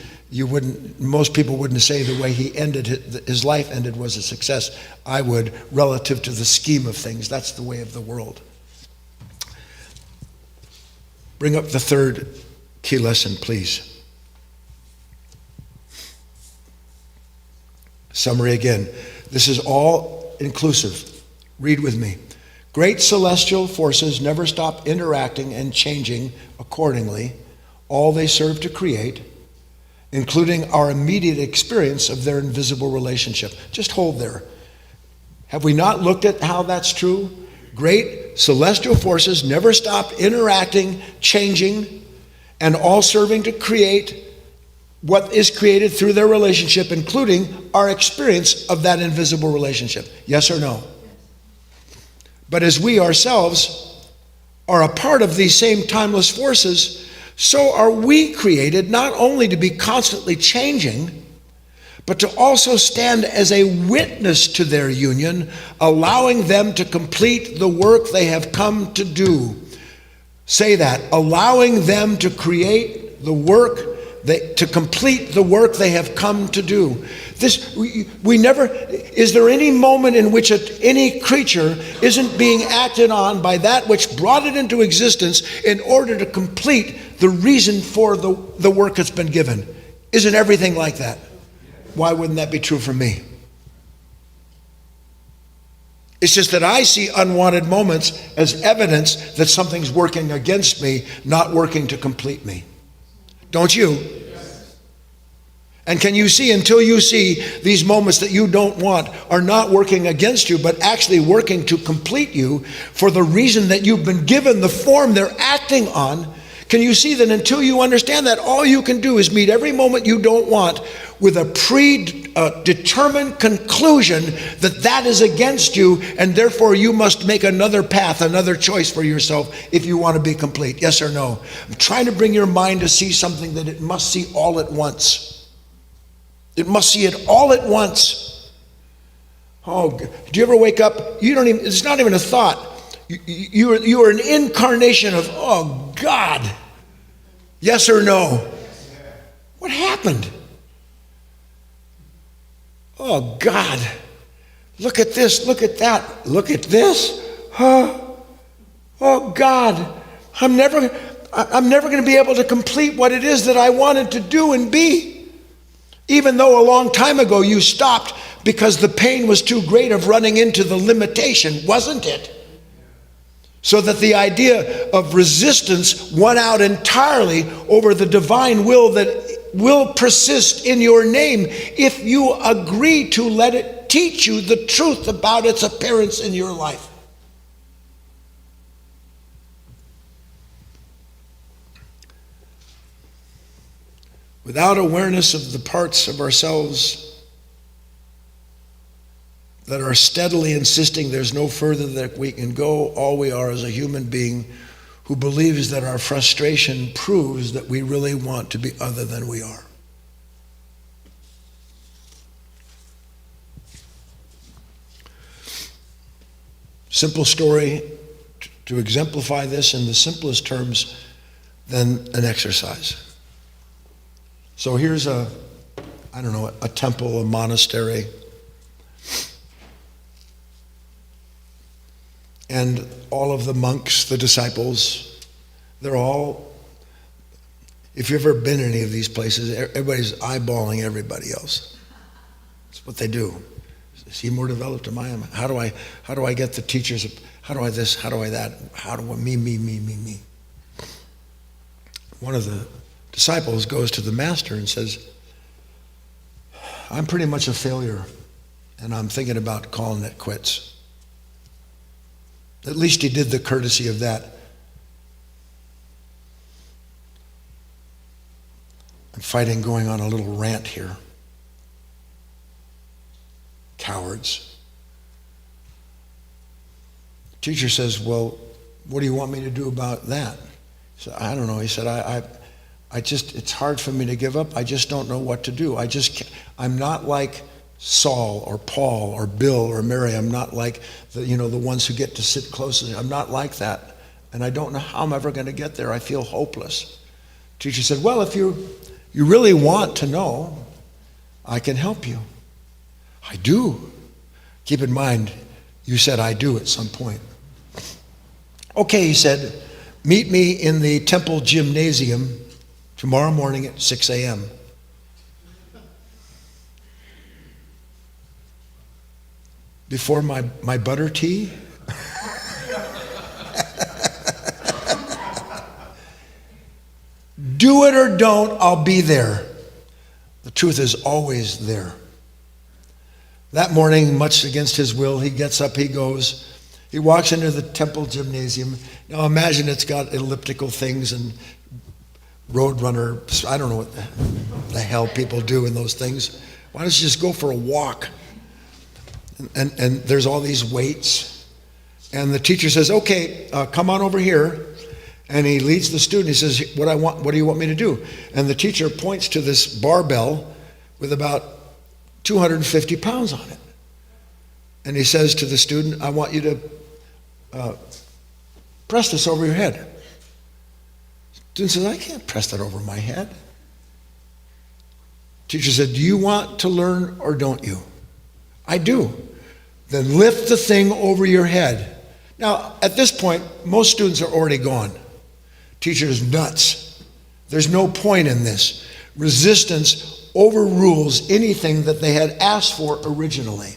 Most people wouldn't say the way his life ended was a success. I would, relative to the scheme of things. That's the way of the world. Bring up the 3rd key lesson, please. Summary again. This is all inclusive. Read with me. Great celestial forces never stop interacting and changing accordingly all they serve to create, including our immediate experience of their invisible relationship. Just hold there. Have we not looked at how that's true? Great celestial forces never stop interacting, changing, and all serving to create what is created through their relationship, including our experience of that invisible relationship. Yes or no? But as we ourselves are a part of these same timeless forces, so are we created not only to be constantly changing, but to also stand as a witness to their union, allowing them to complete the work they have come to do. Say that, allowing them to create the work, to complete the work they have come to do. Is there any moment in which any creature isn't being acted on by that which brought it into existence in order to complete the reason for the work that's been given? Isn't everything like that? Why wouldn't that be true for me? It's just that I see unwanted moments as evidence that something's working against me, not working to complete me. Don't you? Yes. And can you see, until you see these moments that you don't want are not working against you, but actually working to complete you for the reason that you've been given, the form they're acting on, can you see that until you understand that, all you can do is meet every moment you don't want with a predetermined conclusion that that is against you, and therefore you must make another path, another choice for yourself if you want to be complete. Yes or no? I'm trying to bring your mind to see something that it must see all at once. It must see it all at once. Oh, do you ever wake up? It's not even a thought. You are an incarnation of, oh God. Yes or no? What happened? Oh God. Look at this, look at that, look at this. Oh God. I'm never going to be able to complete what it is that I wanted to do and be. Even though a long time ago you stopped because the pain was too great of running into the limitation, wasn't it? So that the idea of resistance won out entirely over the divine will that will persist in your name if you agree to let it teach you the truth about its appearance in your life. Without awareness of the parts of ourselves that are steadily insisting there's no further that we can go, all we are is a human being who believes that our frustration proves that we really want to be other than we are. Simple story to exemplify this in the simplest terms than an exercise. So here's a temple, a monastery. And all of the monks, the disciples, they're all, if you've ever been in any of these places, everybody's eyeballing everybody else. That's what they do. Is he more developed? Am I? How do I get the teachers? How do I this? How do I that? How do I me? One of the disciples goes to the master and says, I'm pretty much a failure, and I'm thinking about calling it quits. At least he did the courtesy of that. I'm fighting going on a little rant here. Cowards. The teacher says, well, what do you want me to do about that? He said, I don't know. He said, I just, it's hard for me to give up. I just don't know what to do. I'm not like Saul or Paul or Bill or Mary. I'm not like the ones who get to sit closely. I'm not like that. And I don't know how I'm ever going to get there. I feel hopeless. Teacher said, well, if you really want to know, I can help you. I do. Keep in mind, you said I do at some point. Okay, he said, meet me in the temple gymnasium tomorrow morning at 6 a.m. Before my butter tea? Do it or don't, I'll be there. The truth is always there. That morning, much against his will, he gets up, he goes. He walks into the temple gymnasium. Now imagine it's got elliptical things and roadrunner, I don't know what the hell people do in those things. Why don't you just go for a walk? And there's all these weights. And the teacher says, okay, come on over here. And he leads the student. He says, what do you want me to do? And the teacher points to this barbell with about 250 pounds on it. And he says to the student, I want you to press this over your head. The student says, I can't press that over my head. Teacher said, do you want to learn or don't you? I do. Then lift the thing over your head. Now, at this point, most students are already gone. Teacher's nuts. There's no point in this. Resistance overrules anything that they had asked for originally.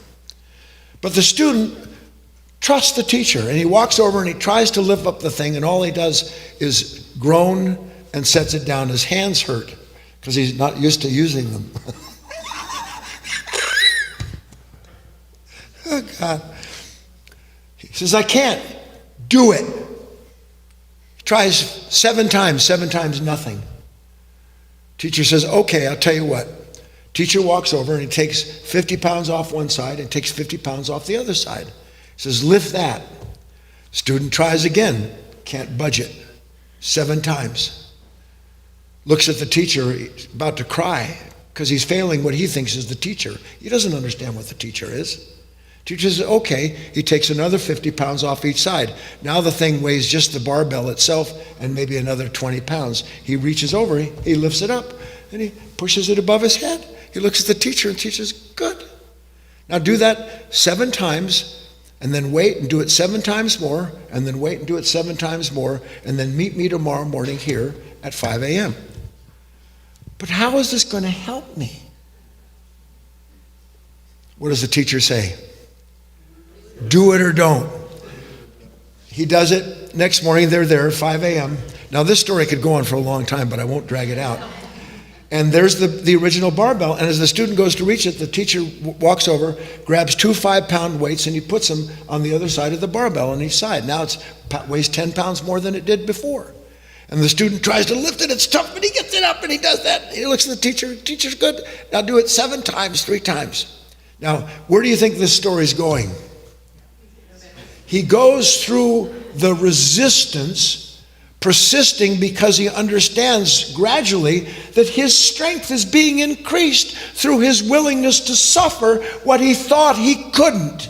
But the student trusts the teacher, and he walks over and he tries to lift up the thing, and all he does is groan and sets it down. His hands hurt because he's not used to using them. Oh, God. He says, I can't. Do it. He tries 7 times, nothing. Teacher says, okay, I'll tell you what. Teacher walks over and he takes 50 pounds off one side and takes 50 pounds off the other side. He says, lift that. Student tries again. Can't budge it. 7 times. Looks at the teacher, he's about to cry because he's failing what he thinks is the teacher. He doesn't understand what the teacher is. Teacher says, okay. He takes another 50 pounds off each side. Now the thing weighs just the barbell itself and maybe another 20 pounds. He reaches over, he lifts it up, and he pushes it above his head. He looks at the teacher, and the teacher says, good. Now do that 7 times, and then wait and do it 7 times more, and then wait and do it 7 times more, and then meet me tomorrow morning here at 5 a.m. But how is this going to help me? What does the teacher say? Do it or don't. He does it. Next morning, they're there at 5 a.m. Now, this story could go on for a long time, but I won't drag it out. And there's the original barbell. And as the student goes to reach it, the teacher walks over, grabs 2 5-pound weights, and he puts them on the other side of the barbell on each side. Now it weighs 10 pounds more than it did before. And the student tries to lift it. It's tough, but he gets it up, and he does that. He looks at the teacher. Teacher's good. Now do it 7 times, 3 times. Now, where do you think this story's going? He goes through the resistance, persisting because he understands gradually that his strength is being increased through his willingness to suffer what he thought he couldn't.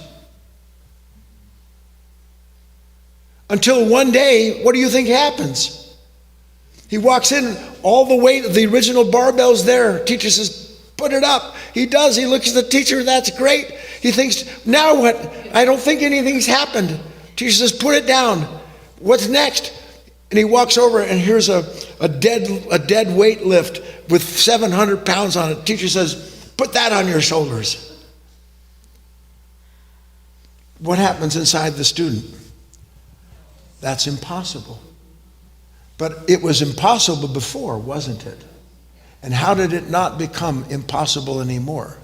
Until one day, what do you think happens? He walks in, all the weight of the original barbell's there. Teacher says, put it up. He does. He looks at the teacher. That's great. He thinks, now what? I don't think anything's happened. Teacher says, put it down. What's next? And he walks over, and here's a dead weight lift with 700 pounds on it. Teacher says, put that on your shoulders. What happens inside the student? That's impossible. But it was impossible before, wasn't it? And how did it not become impossible anymore?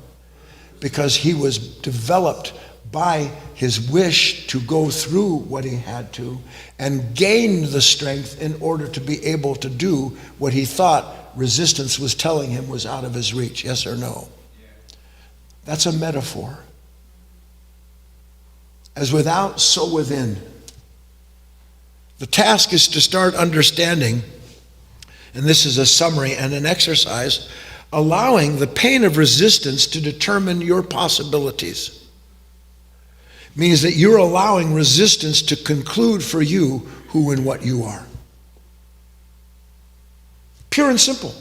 Because he was developed by his wish to go through what he had to and gained the strength in order to be able to do what he thought resistance was telling him was out of his reach. Yes or no? That's a metaphor. As without, so within. The task is to start understanding, and this is a summary and an exercise, allowing the pain of resistance to determine your possibilities. Means that you're allowing resistance to conclude for you who and what you are. Pure and simple.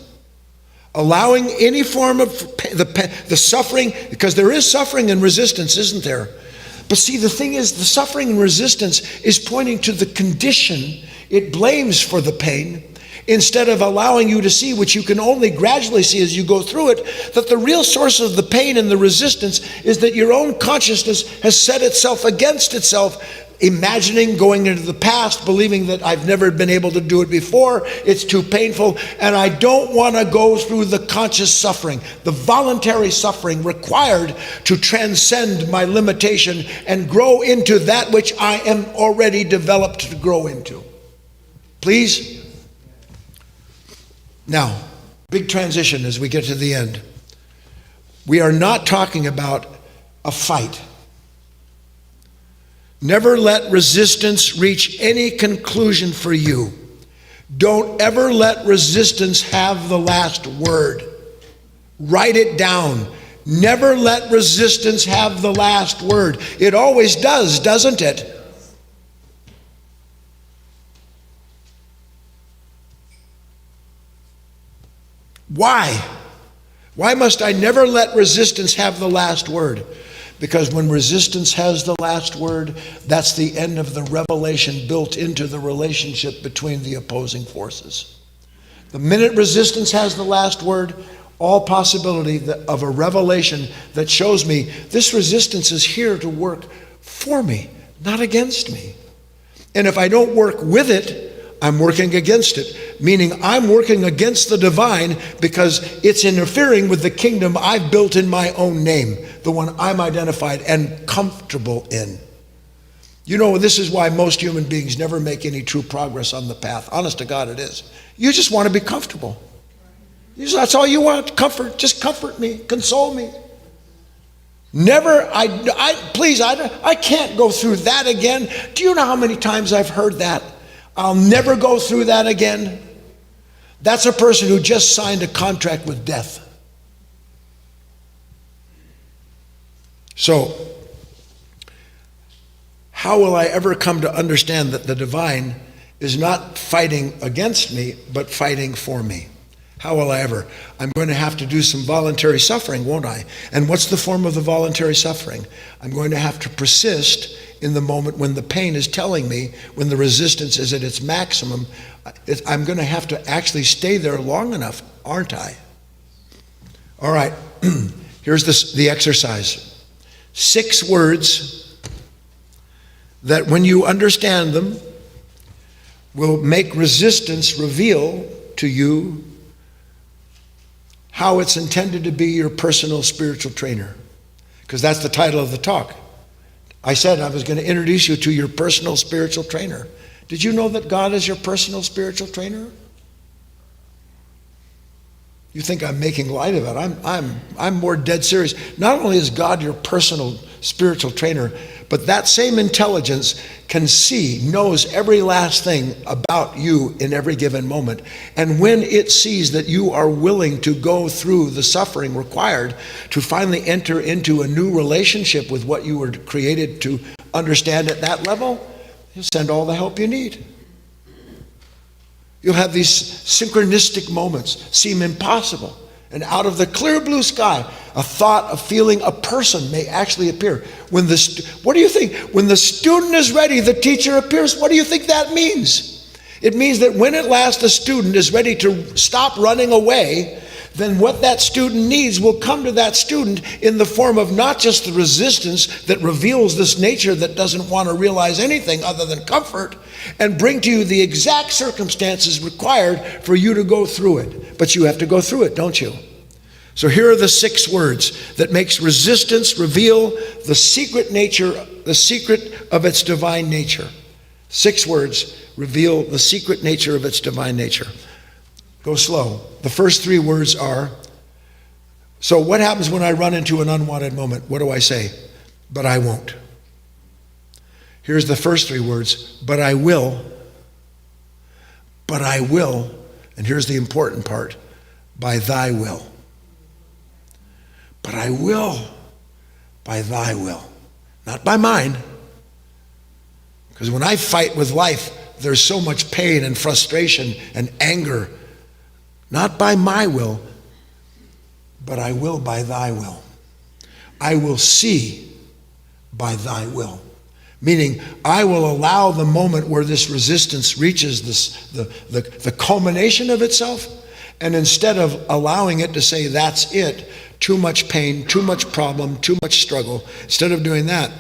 Allowing any form of the suffering, because there is suffering and resistance, isn't there? But see, the thing is, the suffering and resistance is pointing to the condition it blames for the pain, instead of allowing you to see, which you can only gradually see as you go through it, that the real source of the pain and the resistance is that your own consciousness has set itself against itself, imagining going into the past, believing that I've never been able to do it before, it's too painful, and I don't want to go through the conscious suffering, the voluntary suffering required to transcend my limitation and grow into that which I am already developed to grow into. Please? Now, big transition as we get to the end. We are not talking about a fight. Never let resistance reach any conclusion for you. Don't ever let resistance have the last word. Write it down. Never let resistance have the last word. It always does, doesn't it? Why? Why must I never let resistance have the last word? Because when resistance has the last word, that's the end of the revelation built into the relationship between the opposing forces. The minute resistance has the last word, all possibility of a revelation that shows me this resistance is here to work for me, not against me. And if I don't work with it, I'm working against it, meaning I'm working against the divine because it's interfering with the kingdom I've built in my own name, the one I'm identified and comfortable in. You know, this is why most human beings never make any true progress on the path. Honest to God, it is. You just want to be comfortable. That's all you want, comfort. Just comfort me, console me. Never, please, I can't go through that again. Do you know how many times I've heard that? I'll never go through that again. That's a person who just signed a contract with death. So, how will I ever come to understand that the divine is not fighting against me, but fighting for me? How will I ever? I'm going to have to do some voluntary suffering, won't I? And what's the form of the voluntary suffering? I'm going to have to persist in the moment when the pain is telling me, when the resistance is at its maximum. I'm going to have to actually stay there long enough, aren't I? All right, here's the exercise. 6 words that when you understand them will make resistance reveal to you how it's intended to be your personal spiritual trainer. Because that's the title of the talk. I said I was going to introduce you to your personal spiritual trainer. Did you know that God is your personal spiritual trainer? You think I'm making light of it. I'm more dead serious. Not only is God your personal spiritual trainer, but that same intelligence can see, knows every last thing about you in every given moment. And when it sees that you are willing to go through the suffering required to finally enter into a new relationship with what you were created to understand at that level, He'll send all the help you need. You'll have these synchronistic moments, seem impossible. And out of the clear blue sky, a thought, a feeling, a person may actually appear. What do you think? When the student is ready, the teacher appears. What do you think that means? It means that when at last the student is ready to stop running away, then what that student needs will come to that student in the form of not just the resistance that reveals this nature that doesn't want to realize anything other than comfort, and bring to you the exact circumstances required for you to go through it. But you have to go through it, don't you? So here are the 6 words that makes resistance reveal the secret nature, the secret of its divine nature. 6 words reveal the secret nature of its divine nature. Go slow. The first 3 words are, so what happens when I run into an unwanted moment? What do I say? But I won't. Here's the first 3 words, but I will. But I will, and here's the important part, by thy will. But I will by thy will, not by mine. Because when I fight with life, there's so much pain and frustration and anger. Not by my will, but I will by thy will. I will see by thy will. Meaning, I will allow the moment where this resistance reaches the culmination of itself, and instead of allowing it to say, that's it, too much pain, too much problem, too much struggle, instead of doing that,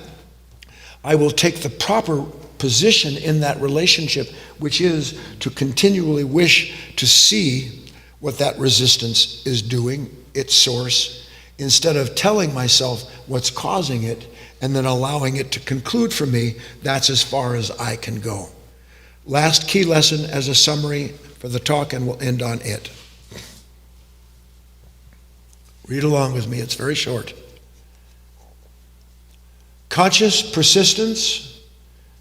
I will take the proper position in that relationship, which is to continually wish to see what that resistance is doing, its source, instead of telling myself what's causing it and then allowing it to conclude for me, that's as far as I can go. Last key lesson as a summary for the talk, and we'll end on it. Read along with me, it's very short. Conscious persistence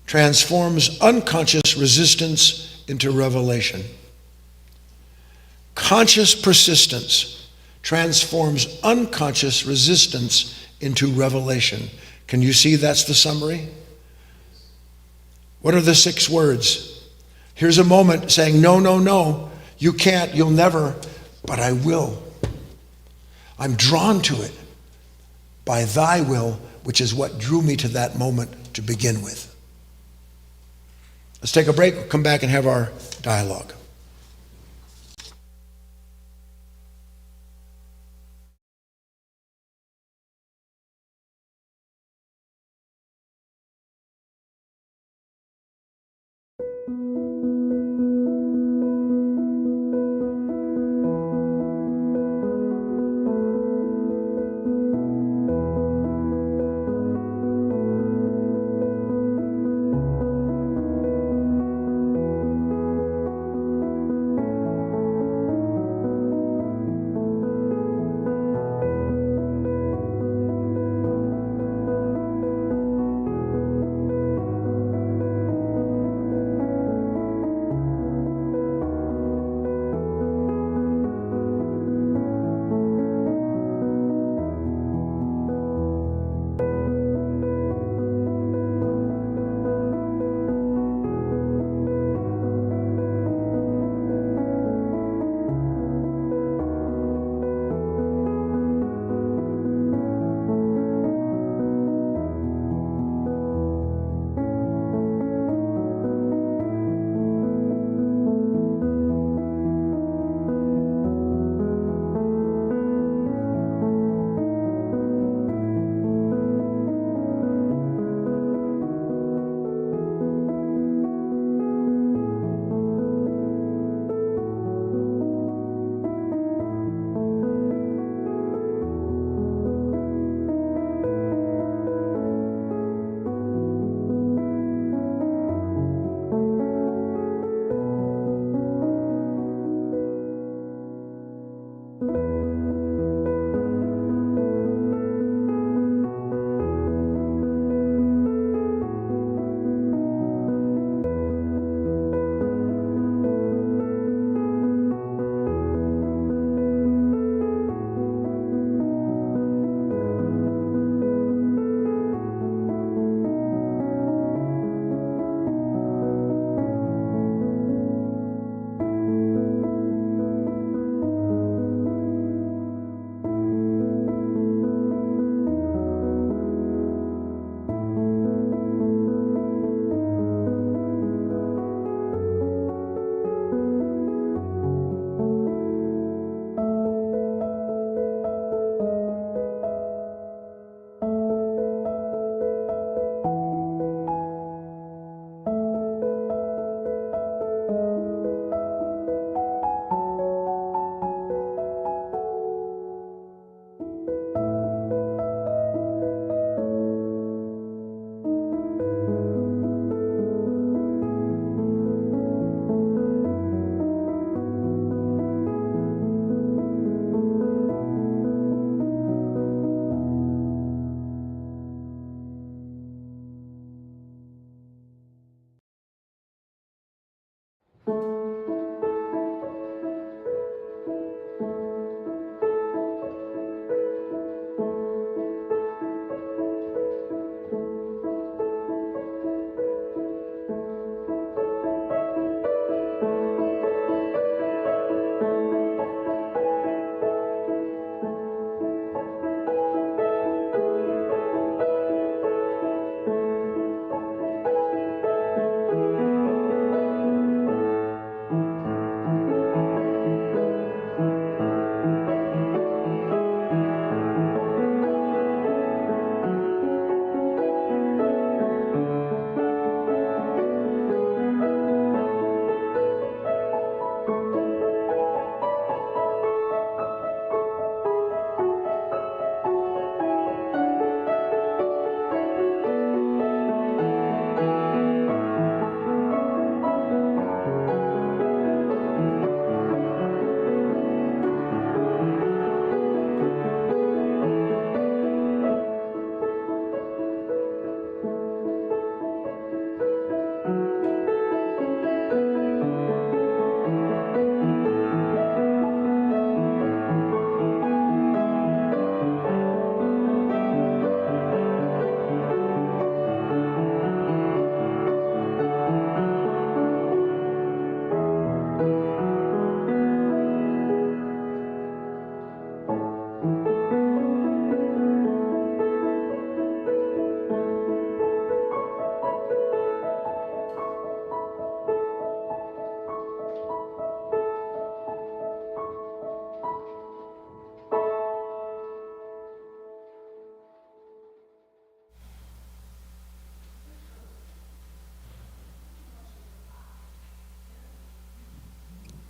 transforms unconscious resistance into revelation. Conscious persistence transforms unconscious resistance into revelation. Can you see that's the summary? What are the 6 words? Here's a moment saying, no, no, no, you can't, you'll never, but I will. I'm drawn to it by thy will, which is what drew me to that moment to begin with. Let's take a break. We'll come back and have our dialogue.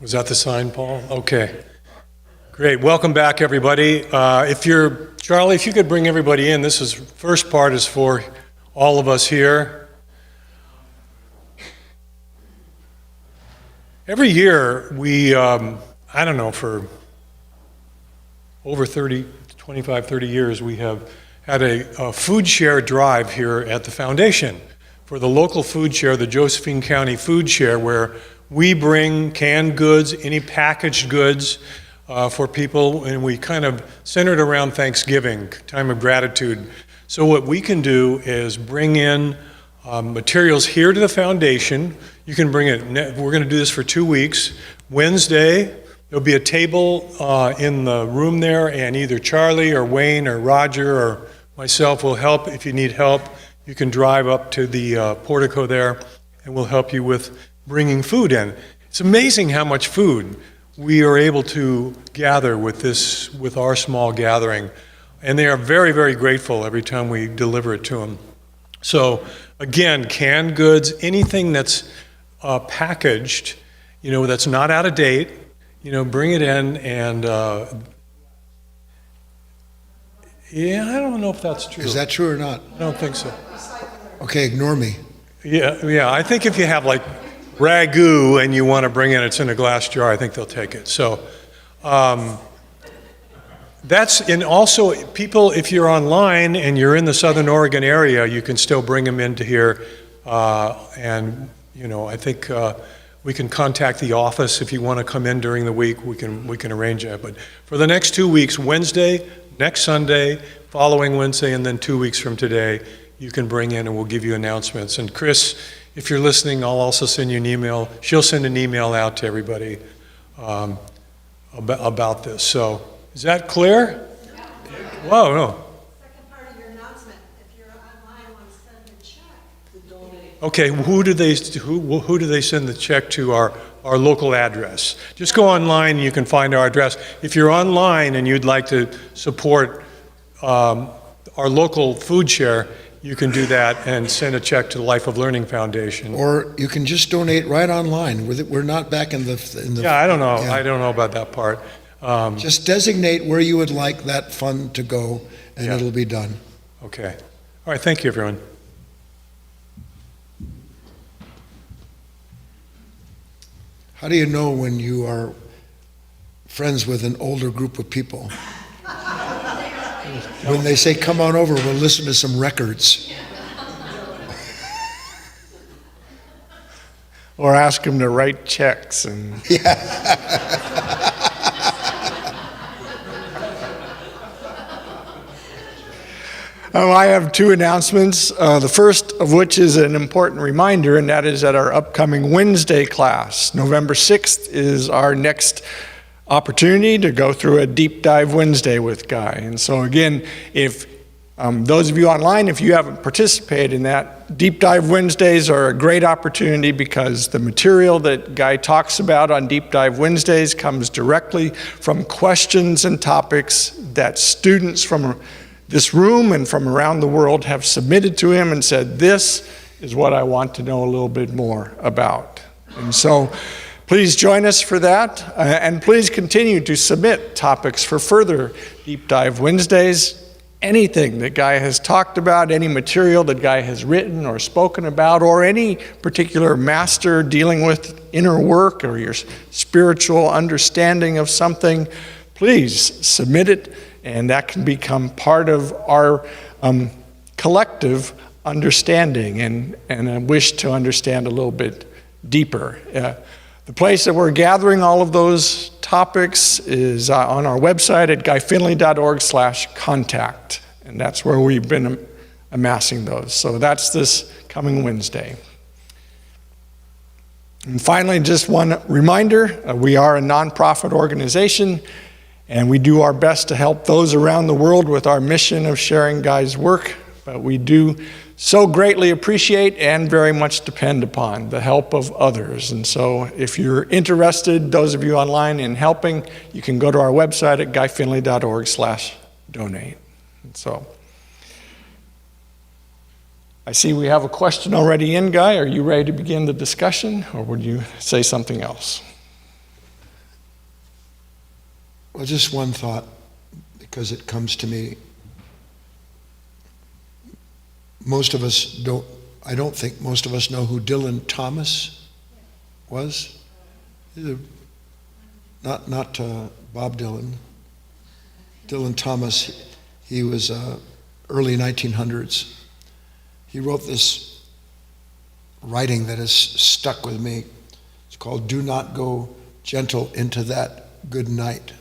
Was that the sign, Paul? Okay. Great. Welcome back, everybody. Charlie, if you could bring everybody in. First part is for all of us here. Every year, we, I don't know, for over 25, 30 years, we have had a food share drive here at the foundation for the local food share, the Josephine County Food Share, where we bring canned goods, any packaged goods for people, and we kind of centered around Thanksgiving, time of gratitude. So what we can do is bring in materials here to the foundation. You can bring it, we're going to do this for 2 weeks. Wednesday, there'll be a table in the room there, and either Charlie or Wayne or Roger or myself will help. If you need help, you can drive up to the portico there, and we'll help you with bringing food in. It's amazing how much food we are able to gather with our small gathering, and they are very, very grateful every time we deliver it to them. So again, canned goods, anything that's packaged, that's not out of date, bring it in. And yeah, I don't know if that's true. Is that true or not? I don't think so. Okay, ignore me. Yeah. I think if you have like ragu and you want to bring it's in a glass jar, I think they'll take it. So and also people, if you're online and you're in the Southern Oregon area, you can still bring them into here. And I think we can contact the office if you want to come in during the week. We can arrange that. But for the next 2 weeks, Wednesday, next Sunday, following Wednesday, and then 2 weeks from today, you can bring in and we'll give you announcements. And Chris, if you're listening, I'll also send you an email. She'll send an email out to everybody about this. So is that clear? Yeah. Whoa, no. Second part of your announcement, if you're online, want to send a check to donate. Okay, who do they send the check to? Our local address. Just go online and you can find our address. If you're online and you'd like to support our local food share, you can do that and send a check to the Life of Learning Foundation. Or you can just donate right online. We're not back in the. Yeah, I don't know. Yeah. I don't know about that part. Just designate where you would like that fund to go, and Yeah. it'll be done. Okay. All right. Thank you, everyone. How do you know when you are friends with an older group of people? When they say, come on over, we'll listen to some records. Or ask them to write checks and. I have two announcements, the first of which is an important reminder, and that is that our upcoming Wednesday class, November 6th, is our next opportunity to go through a deep dive Wednesday with Guy. And so again, if those of you online, if you haven't participated in that, deep dive Wednesdays are a great opportunity because the material that Guy talks about on deep dive Wednesdays comes directly from questions and topics that students from this room and from around the world have submitted to him and said, this is what I want to know a little bit more about. And so please join us for that, and please continue to submit topics for further Deep Dive Wednesdays. Anything that Guy has talked about, any material that Guy has written or spoken about, or any particular master dealing with inner work or your spiritual understanding of something, please submit it, and that can become part of our collective understanding and a wish to understand a little bit deeper. The place that we're gathering all of those topics is on our website at guyfinley.org/contact, and that's where we've been amassing those. So that's this coming Wednesday. And finally, just one reminder, we are a nonprofit organization, and we do our best to help those around the world with our mission of sharing Guy's work, but we do so greatly appreciate and very much depend upon the help of others. And so if you're interested, those of you online, in helping, you can go to our website at guyfinley.org/donate. And so I see we have a question already in, Guy. Are you ready to begin the discussion, or would you say something else? Well, just one thought, because it comes to me. Most of us don't, I don't think most of us know who Dylan Thomas was. Not Bob Dylan. Dylan Thomas, he was early 1900s. He wrote this writing that has stuck with me. It's called "Do Not Go Gentle into That Good Night."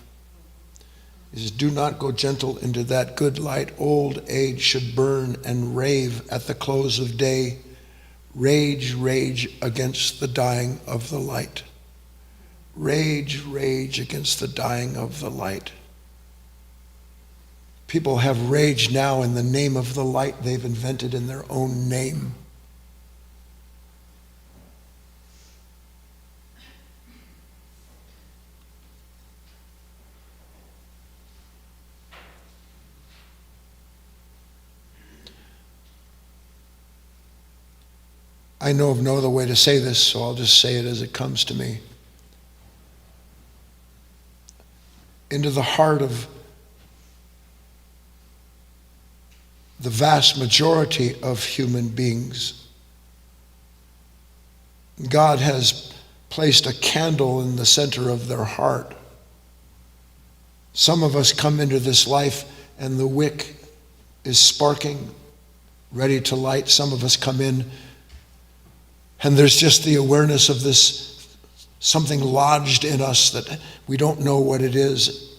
He says, "Do not go gentle into that good light. Old age should burn and rave at the close of day. Rage, rage against the dying of the light. Rage, rage against the dying of the light." People have rage now in the name of the light they've invented in their own name. I know of no other way to say this, so I'll just say it as it comes to me. Into the heart of the vast majority of human beings, God has placed a candle in the center of their heart. Some of us come into this life and the wick is sparking, ready to light. Some of us come in and there's just the awareness of this something lodged in us that we don't know what it is.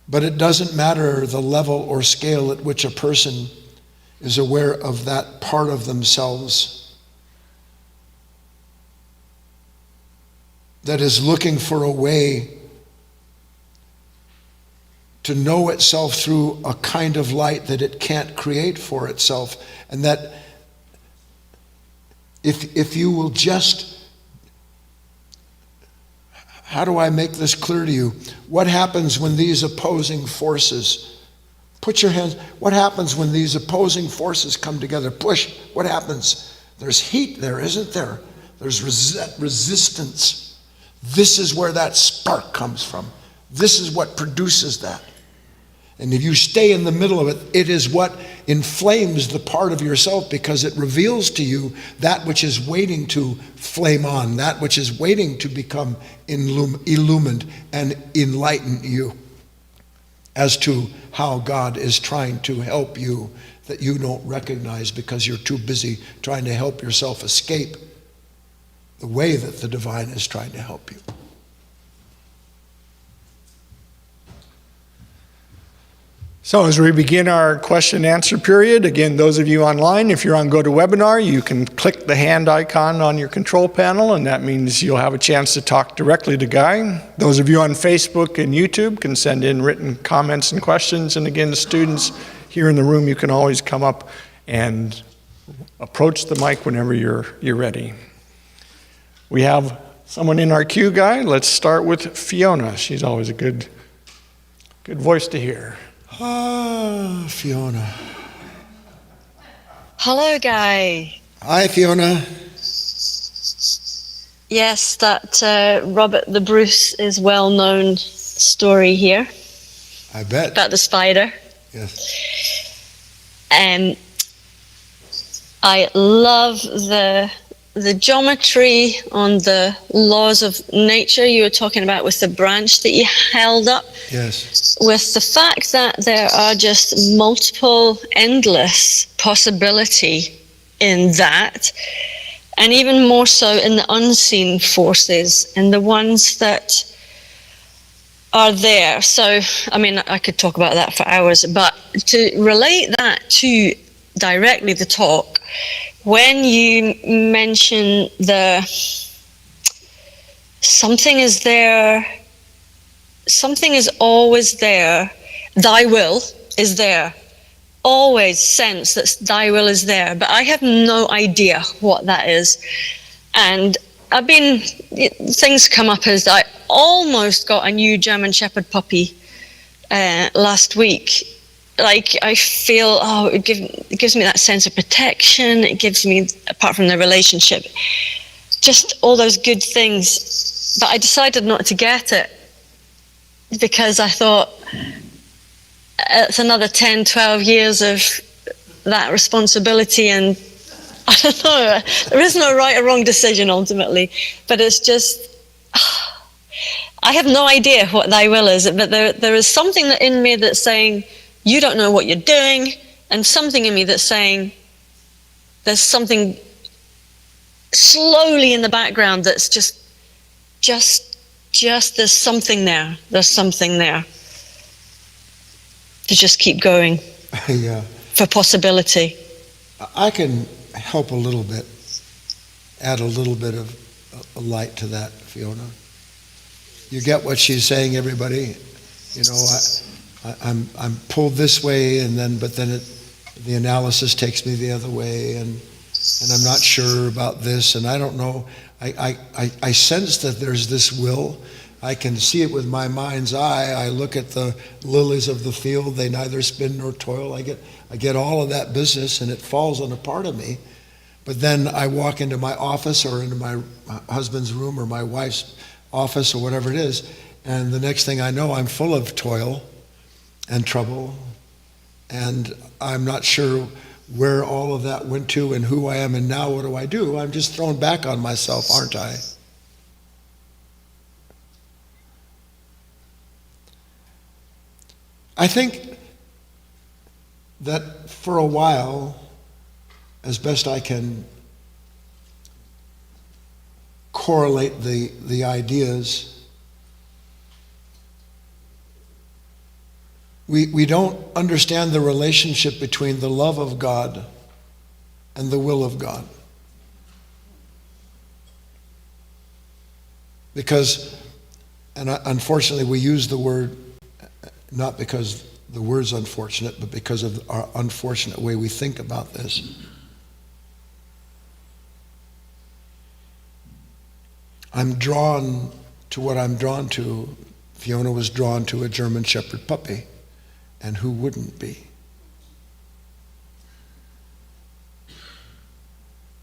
But it doesn't matter the level or scale at which a person is aware of that part of themselves that is looking for a way to know itself through a kind of light that it can't create for itself. And that if you will just, how do I make this clear to you? What happens when these opposing forces, put your hands, what happens when these opposing forces come together? Push, what happens? There's heat there, isn't there? There's resistance. This is where that spark comes from. This is what produces that. And if you stay in the middle of it, it is what inflames the part of yourself, because it reveals to you that which is waiting to flame on, that which is waiting to become illumined and enlighten you as to how God is trying to help you that you don't recognize because you're too busy trying to help yourself escape the way that the divine is trying to help you. So as we begin our question and answer period, again, those of you online, if you're on GoToWebinar, you can click the hand icon on your control panel, and that means you'll have a chance to talk directly to Guy. Those of you on Facebook and YouTube can send in written comments and questions. And again, the students here in the room, you can always come up and approach the mic whenever you're ready. We have someone in our queue, Guy. Let's start with Fiona. She's always a good voice to hear. Ah, Fiona. Hello, Guy. Hi, Fiona. Yes, that Robert the Bruce is well-known story here I bet. about the spider. Yes. I love the geometry on the laws of nature you were talking about with the branch that you held up. Yes. With the fact that there are just multiple, endless possibility in that, and even more so in the unseen forces and the ones that are there. So, I mean, I could talk about that for hours, but to relate that to directly the talk, when you mention something is there, something is always there, thy will is there, always sense that thy will is there, but I have no idea what that is. And things come up as I almost got a new German Shepherd puppy last week. Like, I feel, it gives me that sense of protection. It gives me, apart from the relationship, just all those good things. But I decided not to get it because I thought it's another 10, 12 years of that responsibility, and I don't know, there is no right or wrong decision ultimately, but it's just, I have no idea what thy will is, but there is something in me that's saying, you don't know what you're doing, and something in me that's saying, there's something slowly in the background that's just there's something there. There's something there to just keep going Yeah. for possibility. I can help a little bit, add a little bit of a light to that, Fiona. You get what she's saying, everybody? You know, I'm pulled this way, but then the analysis takes me the other way, and I'm not sure about this, and I don't know. I sense that there's this will. I can see it with my mind's eye. I look at the lilies of the field; they neither spin nor toil. I get all of that business, and it falls on a part of me. But then I walk into my office or into my husband's room or my wife's office or whatever it is, and the next thing I know, I'm full of toil and trouble, and I'm not sure where all of that went to and who I am, and now what do? I'm just thrown back on myself, aren't I? I think that for a while, as best I can correlate the ideas, we don't understand the relationship between the love of God and the will of God. Because, and unfortunately we use the word, not because the word's unfortunate, but because of our unfortunate way we think about this. I'm drawn to what I'm drawn to. Fiona was drawn to a German Shepherd puppy. And who wouldn't be?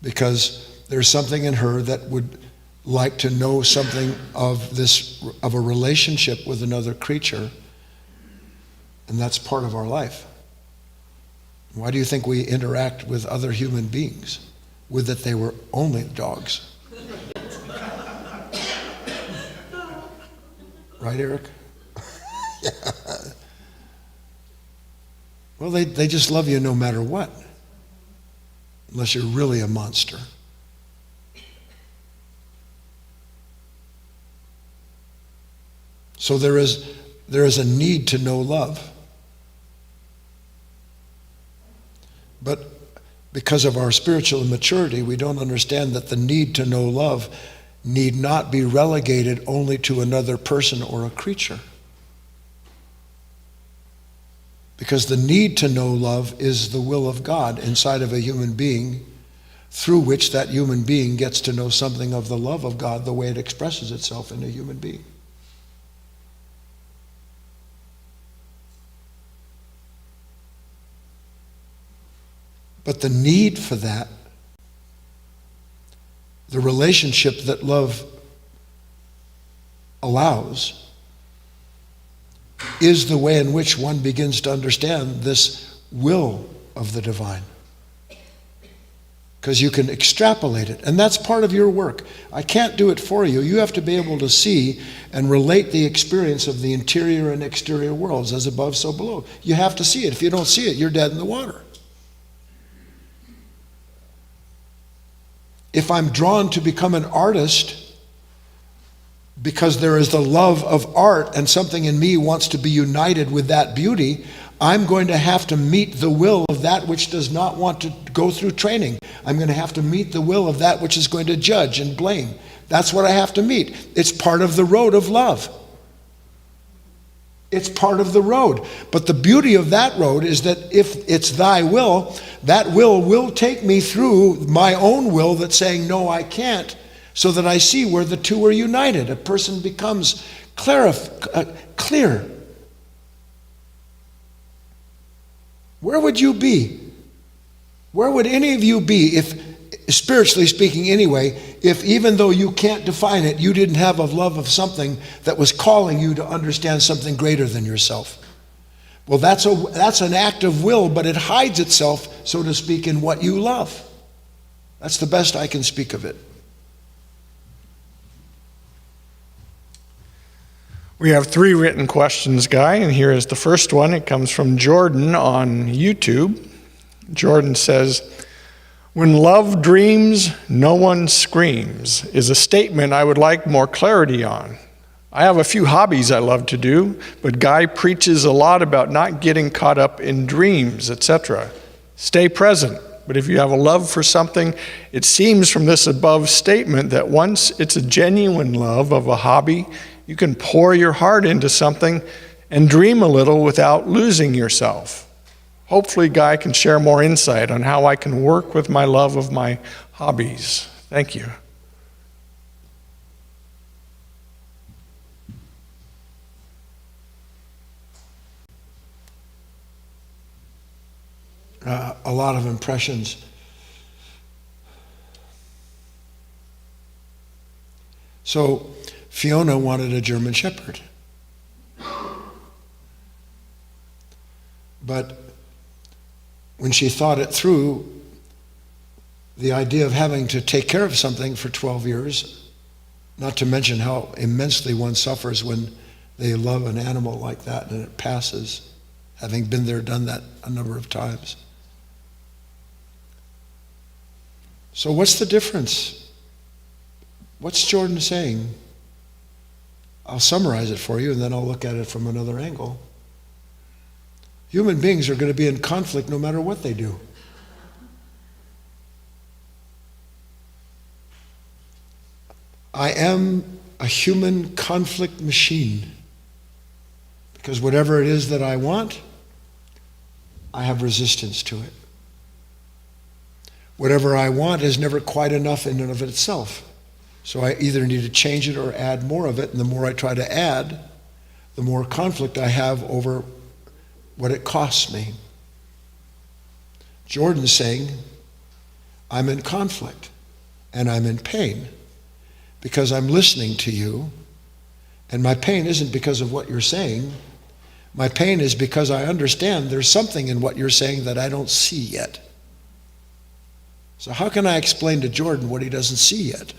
Because there's something in her that would like to know something of a relationship with another creature, and that's part of our life. Why do you think we interact with other human beings? Would that they were only dogs. Right, Eric? Yeah. Well, they just love you no matter what, unless you're really a monster. So there is a need to know love. But because of our spiritual immaturity, we don't understand that the need to know love need not be relegated only to another person or a creature. Because the need to know love is the will of God inside of a human being, through which that human being gets to know something of the love of God, the way it expresses itself in a human being. But the need for that, the relationship that love allows, is the way in which one begins to understand this will of the divine. Because you can extrapolate it, and that's part of your work. I can't do it for you. You have to be able to see and relate the experience of the interior and exterior worlds, as above, so below. You have to see it. If you don't see it, you're dead in the water. If I'm drawn to become an artist because there is the love of art and something in me wants to be united with that beauty, I'm going to have to meet the will of that which does not want to go through training. I'm going to have to meet the will of that which is going to judge and blame. That's what I have to meet. It's part of the road of love. It's part of the road. But the beauty of that road is that if it's thy will, that will take me through my own will that's saying, no, I can't, so that I see where the two are united. A person becomes clear. Where would you be? Where would any of you be spiritually speaking anyway, if even though you can't define it, you didn't have a love of something that was calling you to understand something greater than yourself. Well, that's an act of will, but it hides itself, so to speak, in what you love. That's the best I can speak of it. We have 3 written questions, Guy, and here is the first one. It comes from Jordan on YouTube. Jordan says, "When love dreams, no one screams," is a statement I would like more clarity on. I have a few hobbies I love to do, but Guy preaches a lot about not getting caught up in dreams, etc. Stay present. But if you have a love for something, it seems from this above statement that once it's a genuine love of a hobby, you can pour your heart into something and dream a little without losing yourself. Hopefully, Guy can share more insight on how I can work with my love of my hobbies. Thank you. A lot of impressions. So Fiona wanted a German Shepherd. But when she thought it through, the idea of having to take care of something for 12 years, not to mention how immensely one suffers when they love an animal like that and it passes, having been there, done that a number of times. So what's the difference? What's Jordan saying? I'll summarize it for you and then I'll look at it from another angle. Human beings are going to be in conflict no matter what they do. I am a human conflict machine because whatever it is that I want, I have resistance to it. Whatever I want is never quite enough in and of itself. So I either need to change it or add more of it, and the more I try to add, the more conflict I have over what it costs me. Jordan's saying, I'm in conflict and I'm in pain because I'm listening to you, and my pain isn't because of what you're saying. My pain is because I understand there's something in what you're saying that I don't see yet. So how can I explain to Jordan what he doesn't see yet?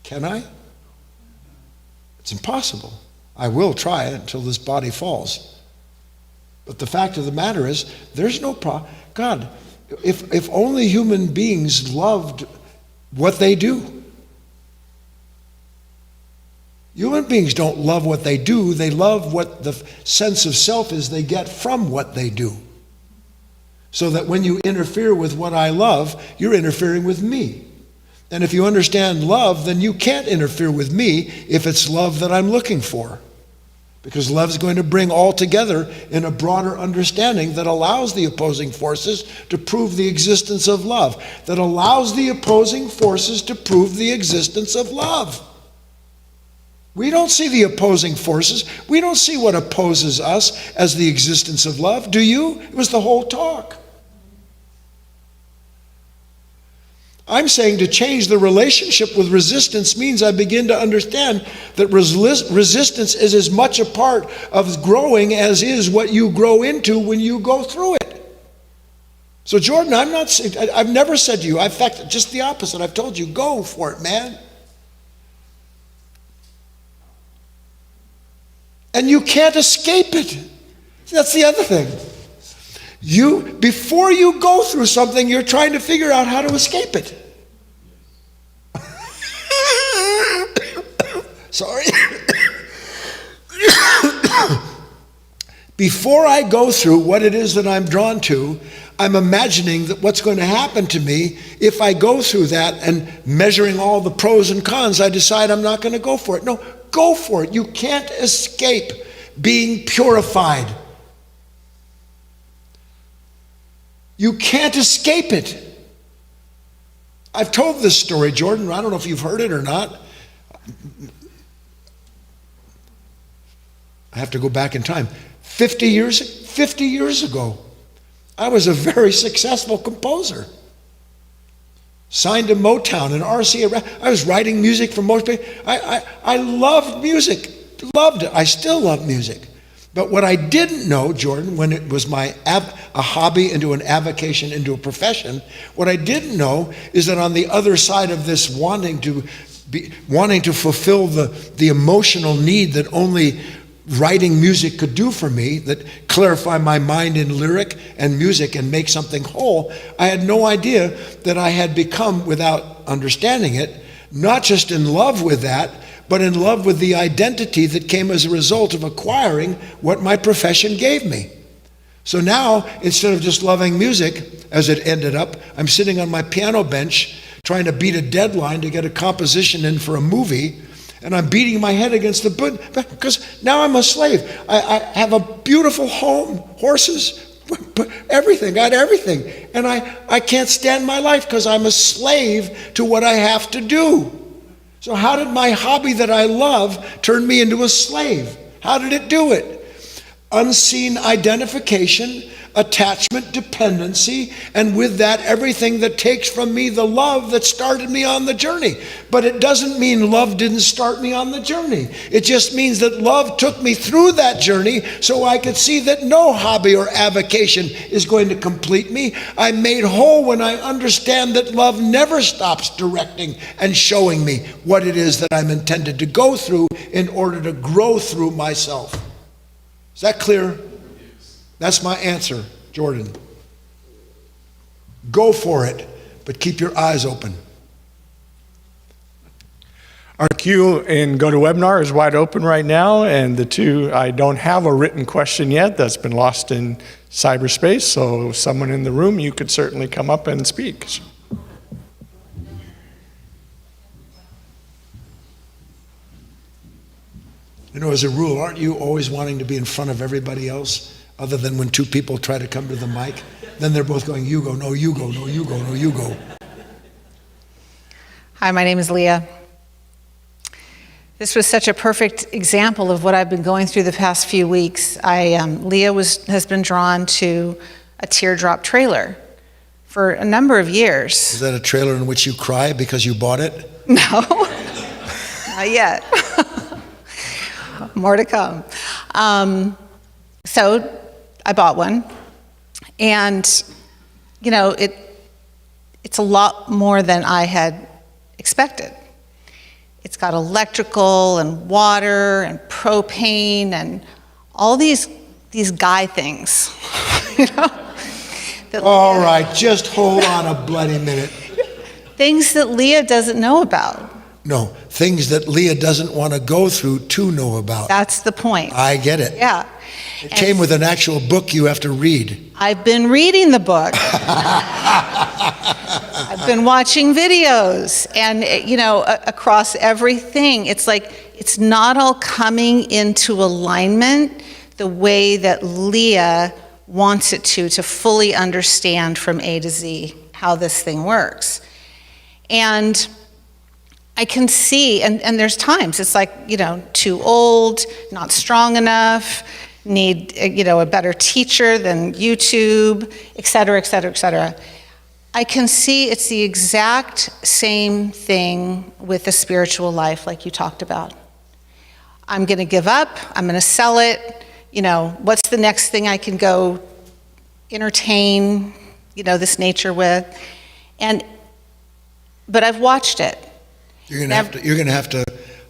Can I? It's impossible. I will try it until this body falls. But the fact of the matter is, there's no problem. God, if only human beings loved what they do. Human beings don't love what they do. They love what the sense of self is they get from what they do. So that when you interfere with what I love, you're interfering with me. And if you understand love, then you can't interfere with me if it's love that I'm looking for. Because love is going to bring all together in a broader understanding that allows the opposing forces to prove the existence of love. That allows the opposing forces to prove the existence of love. We don't see the opposing forces. We don't see what opposes us as the existence of love. Do you? It was the whole talk. I'm saying to change the relationship with resistance means I begin to understand that resistance is as much a part of growing as is what you grow into when you go through it. So Jordan, I've never said to you, in fact, just the opposite. I've told you, go for it, man. And you can't escape it. That's the other thing. Before you go through something, you're trying to figure out how to escape it. Sorry. Before I go through what it is that I'm drawn to, I'm imagining that what's going to happen to me if I go through that, and measuring all the pros and cons, I decide I'm not going to go for it. No, go for it. You can't escape being purified. You can't escape it. I've told this story, Jordan. I don't know if you've heard it or not. I have to go back in time. 50 years ago, I was a very successful composer. Signed to Motown and RCA. I was writing music for most people. I loved music, loved it. I still love music. But what I didn't know, Jordan, when it was a hobby into an avocation into a profession, what I didn't know is that on the other side of this wanting to fulfill the emotional need that only writing music could do for me, that clarify my mind in lyric and music and make something whole, I had no idea that I had become, without understanding it, not just in love with that, but in love with the identity that came as a result of acquiring what my profession gave me. So now, instead of just loving music, as it ended up, I'm sitting on my piano bench trying to beat a deadline to get a composition in for a movie, and I'm beating my head against the book because now I'm a slave. I have a beautiful home, horses, everything, got everything, and I can't stand my life because I'm a slave to what I have to do. So how did my hobby that I love turn me into a slave? How did it do it? Unseen identification, attachment, dependency, and with that, everything that takes from me the love that started me on the journey. But it doesn't mean love didn't start me on the journey. It just means that love took me through that journey so I could see that no hobby or avocation is going to complete me. I'm made whole when I understand that love never stops directing and showing me what it is that I'm intended to go through in order to grow through myself. Is that clear? That's my answer, Jordan. Go for it, but keep your eyes open. Our queue in GoToWebinar is wide open right now, and I don't have a written question yet that's been lost in cyberspace, so someone in the room, you could certainly come up and speak. You know, as a rule, aren't you always wanting to be in front of everybody else? Other than when two people try to come to the mic, then they're both going, you go, no, you go, no, you go, no, you go. Hi, my name is Leah. This was such a perfect example of what I've been going through the past few weeks. Leah has been drawn to a teardrop trailer for a number of years. Is that a trailer in which you cry because you bought it? No, not yet. More to come. So I bought one, and you know, it's a lot more than I had expected. It's got electrical and water and propane and all these guy things, you know. All right, just hold on a bloody minute. Things that Leah doesn't know about. No, things that Leah doesn't want to go through to know about. That's the point. I get it. Yeah. It came with an actual book you have to read. I've been reading the book. I've been watching videos, and you know, across everything, it's like it's not all coming into alignment the way that Leah wants it to fully understand from A to Z how this thing works. And I can see, and there's times it's like, you know, too old, not strong enough, need, you know, a better teacher than YouTube, et cetera, et cetera, et cetera. I can see it's the exact same thing with the spiritual life like you talked about. I'm going to give up, I'm going to sell it, you know, what's the next thing I can go entertain, you know, this nature with? But I've watched it. You're going to have to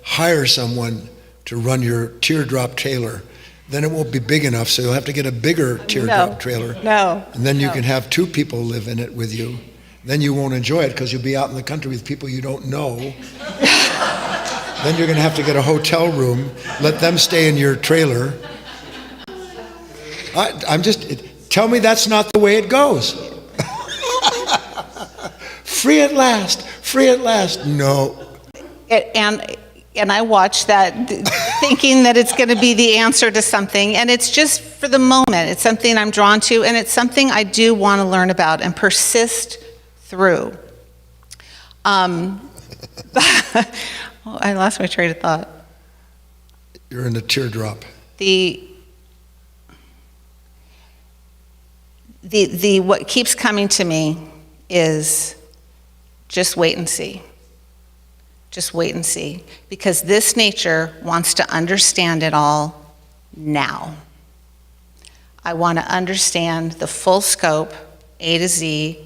hire someone to run your teardrop trailer. Then it won't be big enough, so you'll have to get a bigger teardrop trailer. No. And then you can have two people live in it with you. Then you won't enjoy it because you'll be out in the country with people you don't know. Then you're going to have to get a hotel room, let them stay in your trailer. Tell me that's not the way it goes. Free at last, free at last. No. And I watch that thinking that it's going to be the answer to something, and it's just for the moment. It's something I'm drawn to, and it's something I do want to learn about and persist through. I lost my train of thought. You're in a teardrop. What keeps coming to me is Just wait and see. Just wait and see. Because this nature wants to understand it all now. I want to understand the full scope, A to Z,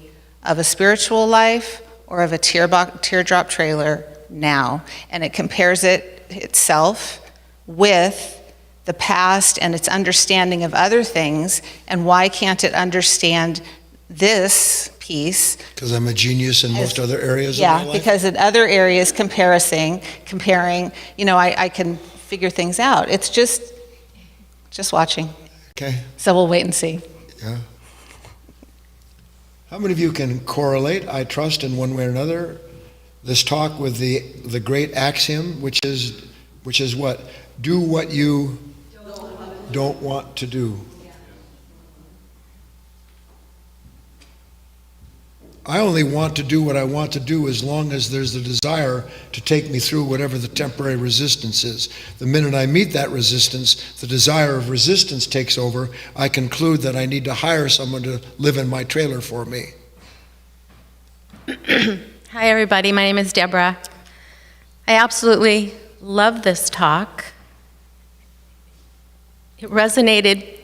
of a spiritual life or of a teardrop trailer now. And it compares it itself with the past and its understanding of other things. And why can't it understand this piece? Because I'm a genius in most other areas of my Yeah, life? because in other areas, comparing, I can figure things out. It's just watching. Okay, So we'll wait and see. yeah. How many of you can correlate, I trust, in one way or another, this talk with the great axiom, which is what? Do what you don't want to do. I only want to do what I want to do as long as there's the desire to take me through whatever the temporary resistance is. The minute I meet that resistance, the desire of resistance takes over. I conclude that I need to hire someone to live in my trailer for me. Hi, everybody. My name is Deborah. I absolutely love this talk. It resonated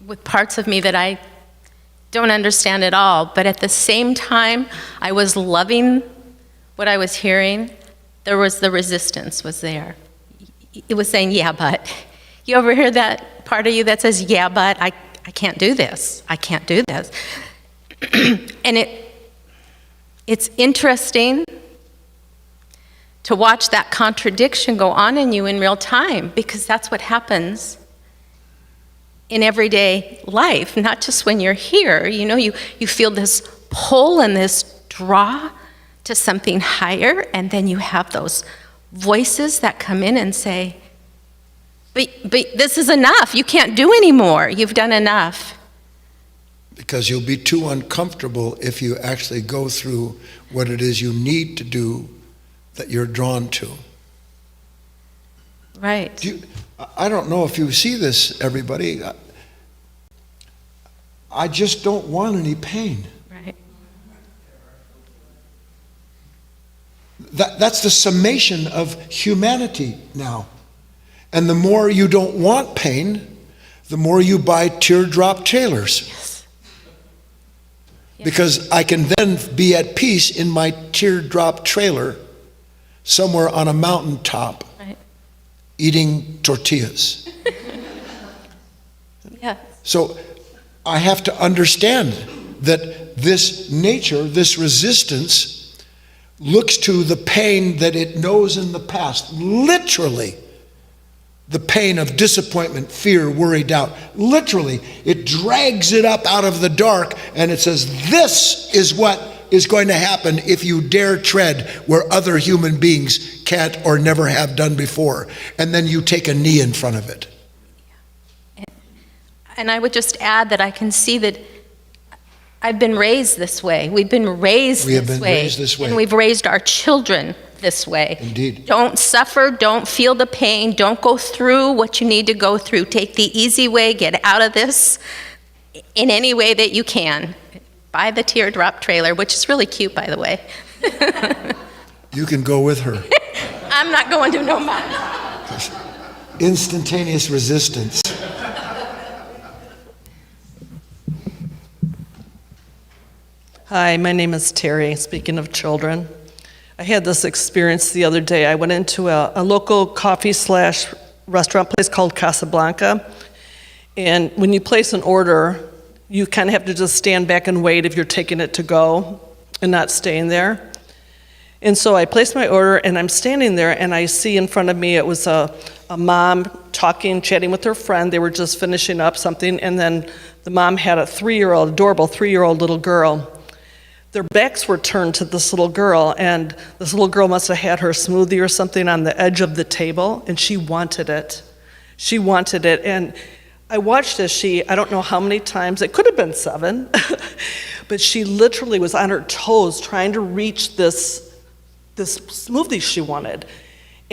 with parts of me that I don't understand at all, but at the same time, I was loving what I was hearing. There was the resistance was there. It was saying, yeah, but. You ever hear that part of you that says, yeah, but I can't do this. I can't do this. And it's interesting to watch that contradiction go on in you in real time, because that's what happens in everyday life, not just when you're here. You feel this pull and this draw to something higher, and then you have those voices that come in and say, but this is enough. You can't do anymore. You've done enough. Because you'll be too uncomfortable if you actually go through what it is you need to do that you're drawn to. Right. I don't know if you see this, everybody. I just don't want any pain. Right. That's the summation of humanity now. And the more you don't want pain, the more you buy teardrop trailers. Yes. Because I can then be at peace in my teardrop trailer somewhere on a mountaintop, Right. eating tortillas. Yeah. So I have to understand that this nature, this resistance, looks to the pain that it knows in the past. Literally, the pain of disappointment, fear, worry, doubt. Literally, it drags it up out of the dark and it says, this is what is going to happen if you dare tread where other human beings can't or never have done before. And then you take a knee in front of it. And I would just add that I can see that I've been raised this way. We've been raised We have this been way. raised this way. And we've raised our children this way. Indeed. Don't suffer, don't feel the pain, don't go through what you need to go through. Take the easy way, get out of this in any way that you can. Buy the teardrop trailer, which is really cute, by the way. You can go with her. I'm not going to no matter. Instantaneous resistance. Hi, my name is Terry, speaking of children. I had this experience the other day. I went into a local coffee/restaurant place called Casablanca, and when you place an order, you kind of have to just stand back and wait if you're taking it to go and not staying there. And so I placed my order, and I'm standing there, and I see in front of me it was a mom chatting with her friend. They were just finishing up something, and then the mom had a adorable 3-year-old little girl. Their backs were turned to this little girl, and this little girl must have had her smoothie or something on the edge of the table, and she wanted it. She wanted it, and I watched as I don't know how many times, it could have been 7, but she literally was on her toes trying to reach this smoothie she wanted.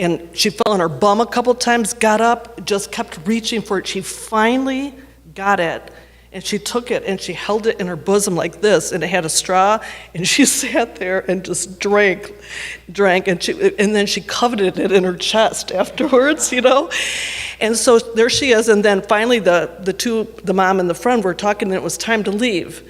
And she fell on her bum a couple times, got up, just kept reaching for it. She finally got it. And she took it and she held it in her bosom like this, and it had a straw, and she sat there and just drank, and then she coveted it in her chest afterwards, you know? And so there she is, and then finally the mom and the friend were talking, and it was time to leave.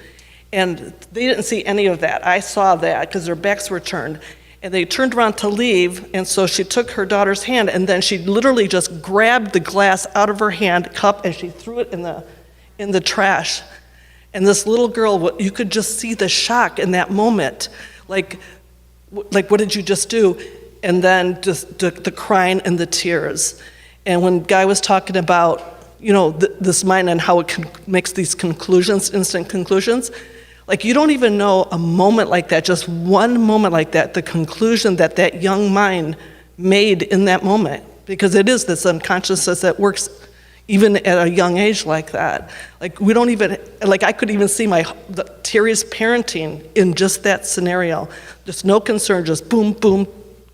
And they didn't see any of that. I saw that because their backs were turned. And they turned around to leave, and so she took her daughter's hand, and then she literally just grabbed the glass out of her hand, cup, and she threw it in the trash. And this little girl, you could just see the shock in that moment. Like what did you just do? And then just the crying and the tears. And when Guy was talking about, you know, this mind and how it makes these conclusions, instant conclusions, like you don't even know a moment like that, just one moment like that, the conclusion that young mind made in that moment. Because it is this unconsciousness that works even at a young age like that. Like we don't even, like I could even see Terry's parenting in just that scenario. Just no concern, just boom, boom,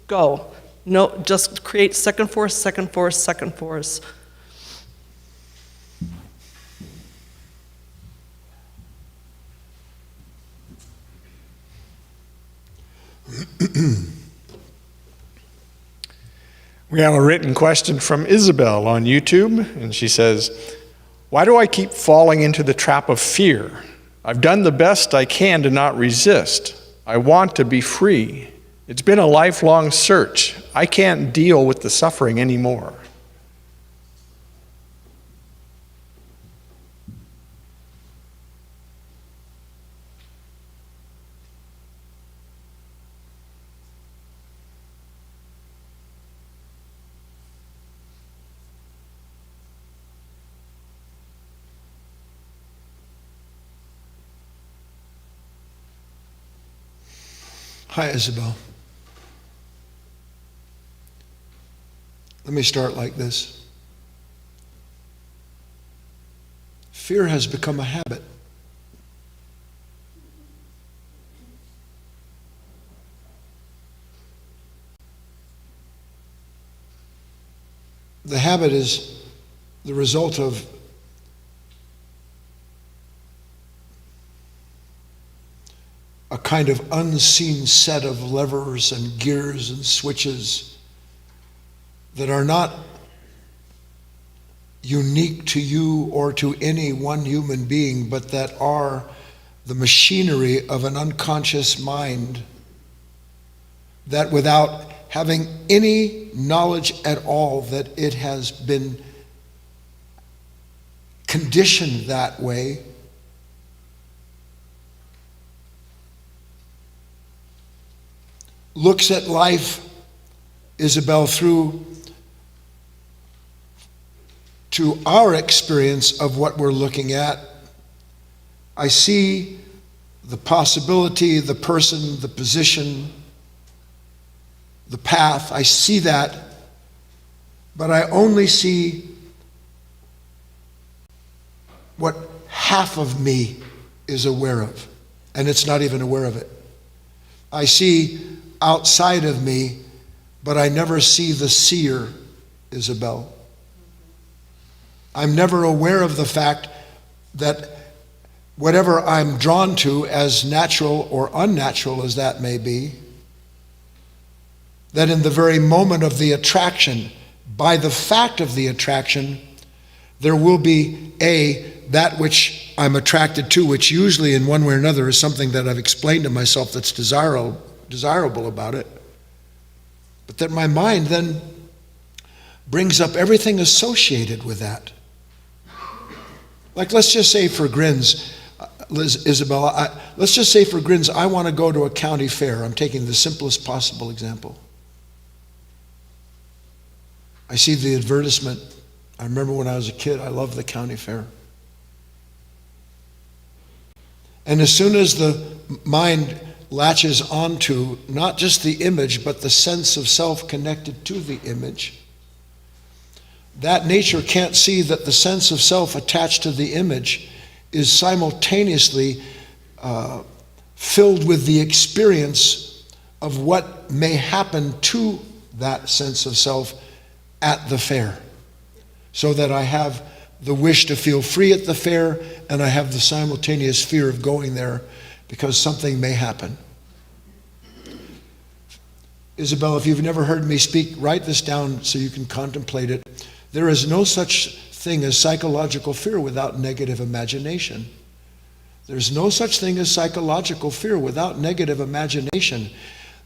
go. No, just create second force, second force, second force. We have a written question from Isabel on YouTube, and she says, "Why do I keep falling into the trap of fear? I've done the best I can to not resist. I want to be free. It's been a lifelong search. I can't deal with the suffering anymore." Hi, Isabel. Let me start like this. Fear has become a habit. The habit is the result of a kind of unseen set of levers and gears and switches that are not unique to you or to any one human being, but that are the machinery of an unconscious mind that, without having any knowledge at all that it has been conditioned that way, looks at life, Isabel, through to our experience of what we're looking at. I see the possibility, the person, the position, the path. I see that, but I only see what half of me is aware of, and it's not even aware of it. I see outside of me, but I never see the seer, Isabel. I'm never aware of the fact that whatever I'm drawn to, as natural or unnatural as that may be, that in the very moment of the attraction, by the fact of the attraction, there will be that which I'm attracted to, which usually in one way or another is something that I've explained to myself that's desirable about it, but that my mind then brings up everything associated with that. Like, let's just say for grins, Isabella, let's just say for grins, I want to go to a county fair. I'm taking the simplest possible example. I see the advertisement. I remember when I was a kid, I loved the county fair. And as soon as the mind latches onto not just the image, but the sense of self connected to the image, that nature can't see that the sense of self attached to the image is simultaneously filled with the experience of what may happen to that sense of self at the fair. So that I have the wish to feel free at the fair, and I have the simultaneous fear of going there because something may happen. Isabel, if you've never heard me speak, write this down so you can contemplate it. There is no such thing as psychological fear without negative imagination. There's no such thing as psychological fear without negative imagination.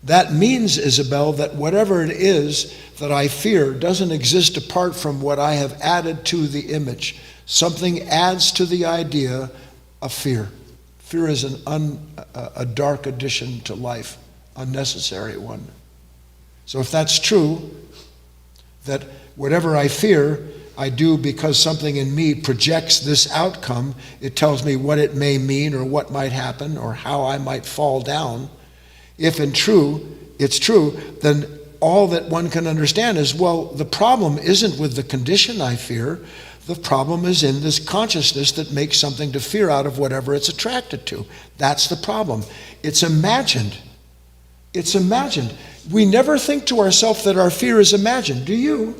That means, Isabel, that whatever it is that I fear doesn't exist apart from what I have added to the image. Something adds to the idea of fear. Fear is a dark addition to life, unnecessary one. So if that's true, that whatever I fear, I do because something in me projects this outcome, it tells me what it may mean or what might happen or how I might fall down. If it's true, then all that one can understand is, well, the problem isn't with the condition I fear. The problem is in this consciousness that makes something to fear out of whatever it's attracted to. That's the problem. It's imagined. It's imagined. We never think to ourselves that our fear is imagined, do you?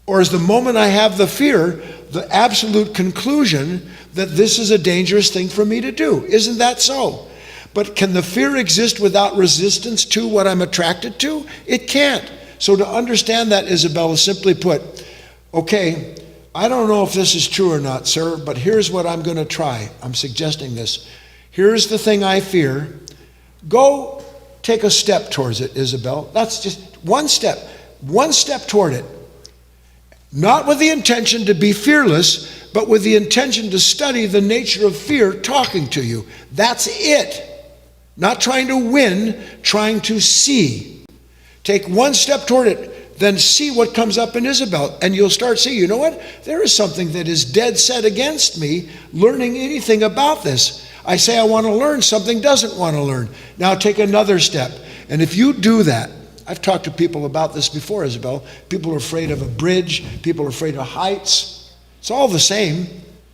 Or is the moment I have the fear, the absolute conclusion that this is a dangerous thing for me to do? Isn't that so? But can the fear exist without resistance to what I'm attracted to? It can't. So to understand that, Isabel, is simply put, okay, I don't know if this is true or not, sir, but here's what I'm going to try. I'm suggesting this. Here's the thing I fear. Go take a step towards it, Isabel. That's just one step toward it. Not with the intention to be fearless, but with the intention to study the nature of fear talking to you. That's it. Not trying to win, trying to see. Take one step toward it, then see what comes up in Isabel, and you'll start seeing, you know what? There is something that is dead set against me learning anything about this. I say I want to learn, something doesn't want to learn. Now take another step. And if you do that, I've talked to people about this before, Isabel. People are afraid of a bridge. People are afraid of heights. It's all the same.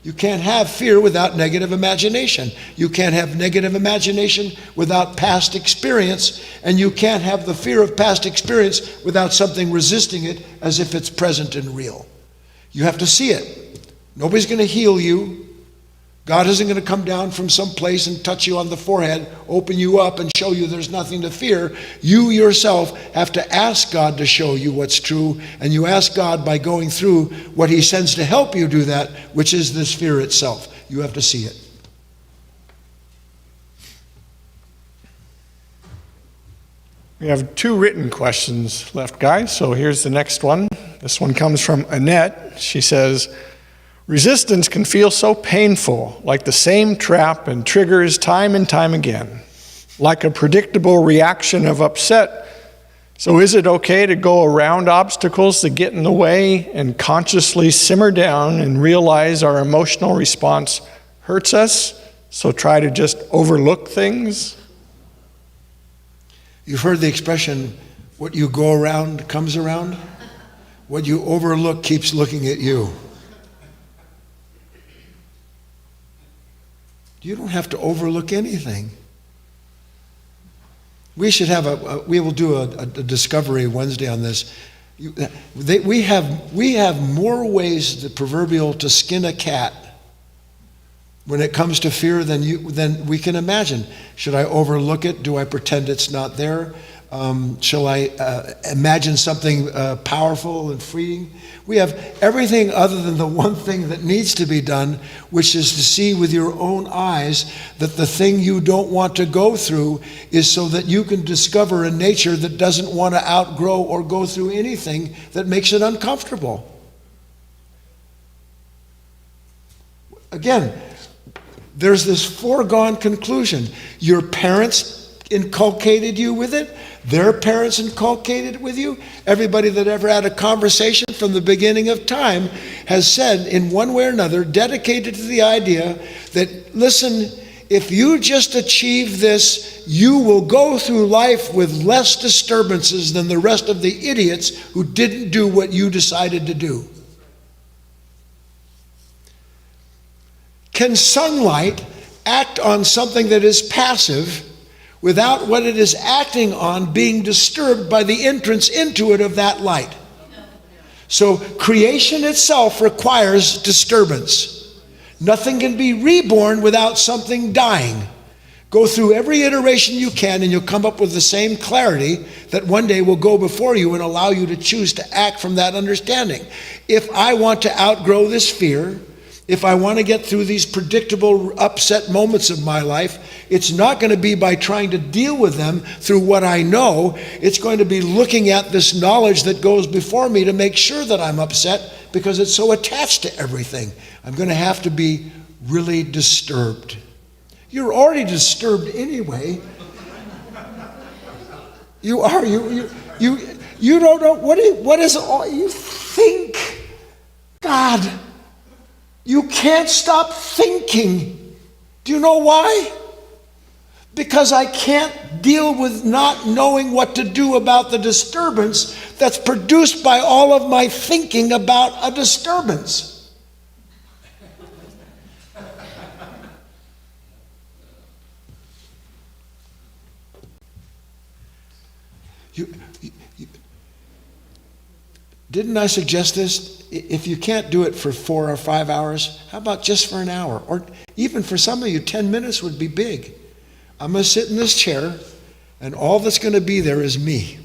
You can't have fear without negative imagination. You can't have negative imagination without past experience. And you can't have the fear of past experience without something resisting it as if it's present and real. You have to see it. Nobody's going to heal you. God isn't going to come down from some place and touch you on the forehead, open you up and show you there's nothing to fear. You yourself have to ask God to show you what's true, and you ask God by going through what he sends to help you do that, which is this fear itself. You have to see it. We have 2 written questions left, guys, so here's the next one. This one comes from Annette. She says, resistance can feel so painful, like the same trap and triggers time and time again, like a predictable reaction of upset. So is it okay to go around obstacles that get in the way and consciously simmer down and realize our emotional response hurts us? So try to just overlook things? You've heard the expression, what you go around comes around? What you overlook keeps looking at you. You don't have to overlook anything. We should have we will do a discovery Wednesday on this. We have more ways, the proverbial, to skin a cat when it comes to fear than we can imagine. Should I overlook it? Do I pretend it's not there? Shall I imagine something powerful and freeing? We have everything other than the one thing that needs to be done, which is to see with your own eyes that the thing you don't want to go through is so that you can discover a nature that doesn't want to outgrow or go through anything that makes it uncomfortable. Again, there's this foregone conclusion. Your parents inculcated you with it. Their parents inculcated it with you. Everybody that ever had a conversation from the beginning of time has said in one way or another, dedicated to the idea that, listen, if you just achieve this, you will go through life with less disturbances than the rest of the idiots who didn't do what you decided to do. Can sunlight act on something that is passive without what it is acting on being disturbed by the entrance into it of that light? So creation itself requires disturbance. Nothing can be reborn without something dying. Go through every iteration you can and you'll come up with the same clarity that one day will go before you and allow you to choose to act from that understanding. If I want to outgrow this fear, if I want to get through these predictable upset moments of my life, it's not going to be by trying to deal with them through what I know. It's going to be looking at this knowledge that goes before me to make sure that I'm upset because it's so attached to everything. I'm going to have to be really disturbed. You're already disturbed anyway. You are. You don't know what is all you think. God, you can't stop thinking. Do you know why? Because I can't deal with not knowing what to do about the disturbance that's produced by all of my thinking about a disturbance. Didn't I suggest this? If you can't do it for 4 or 5 hours, how about just for an hour? Or even for some of you, 10 minutes would be big. I'm going to sit in this chair, and all that's going to be there is me.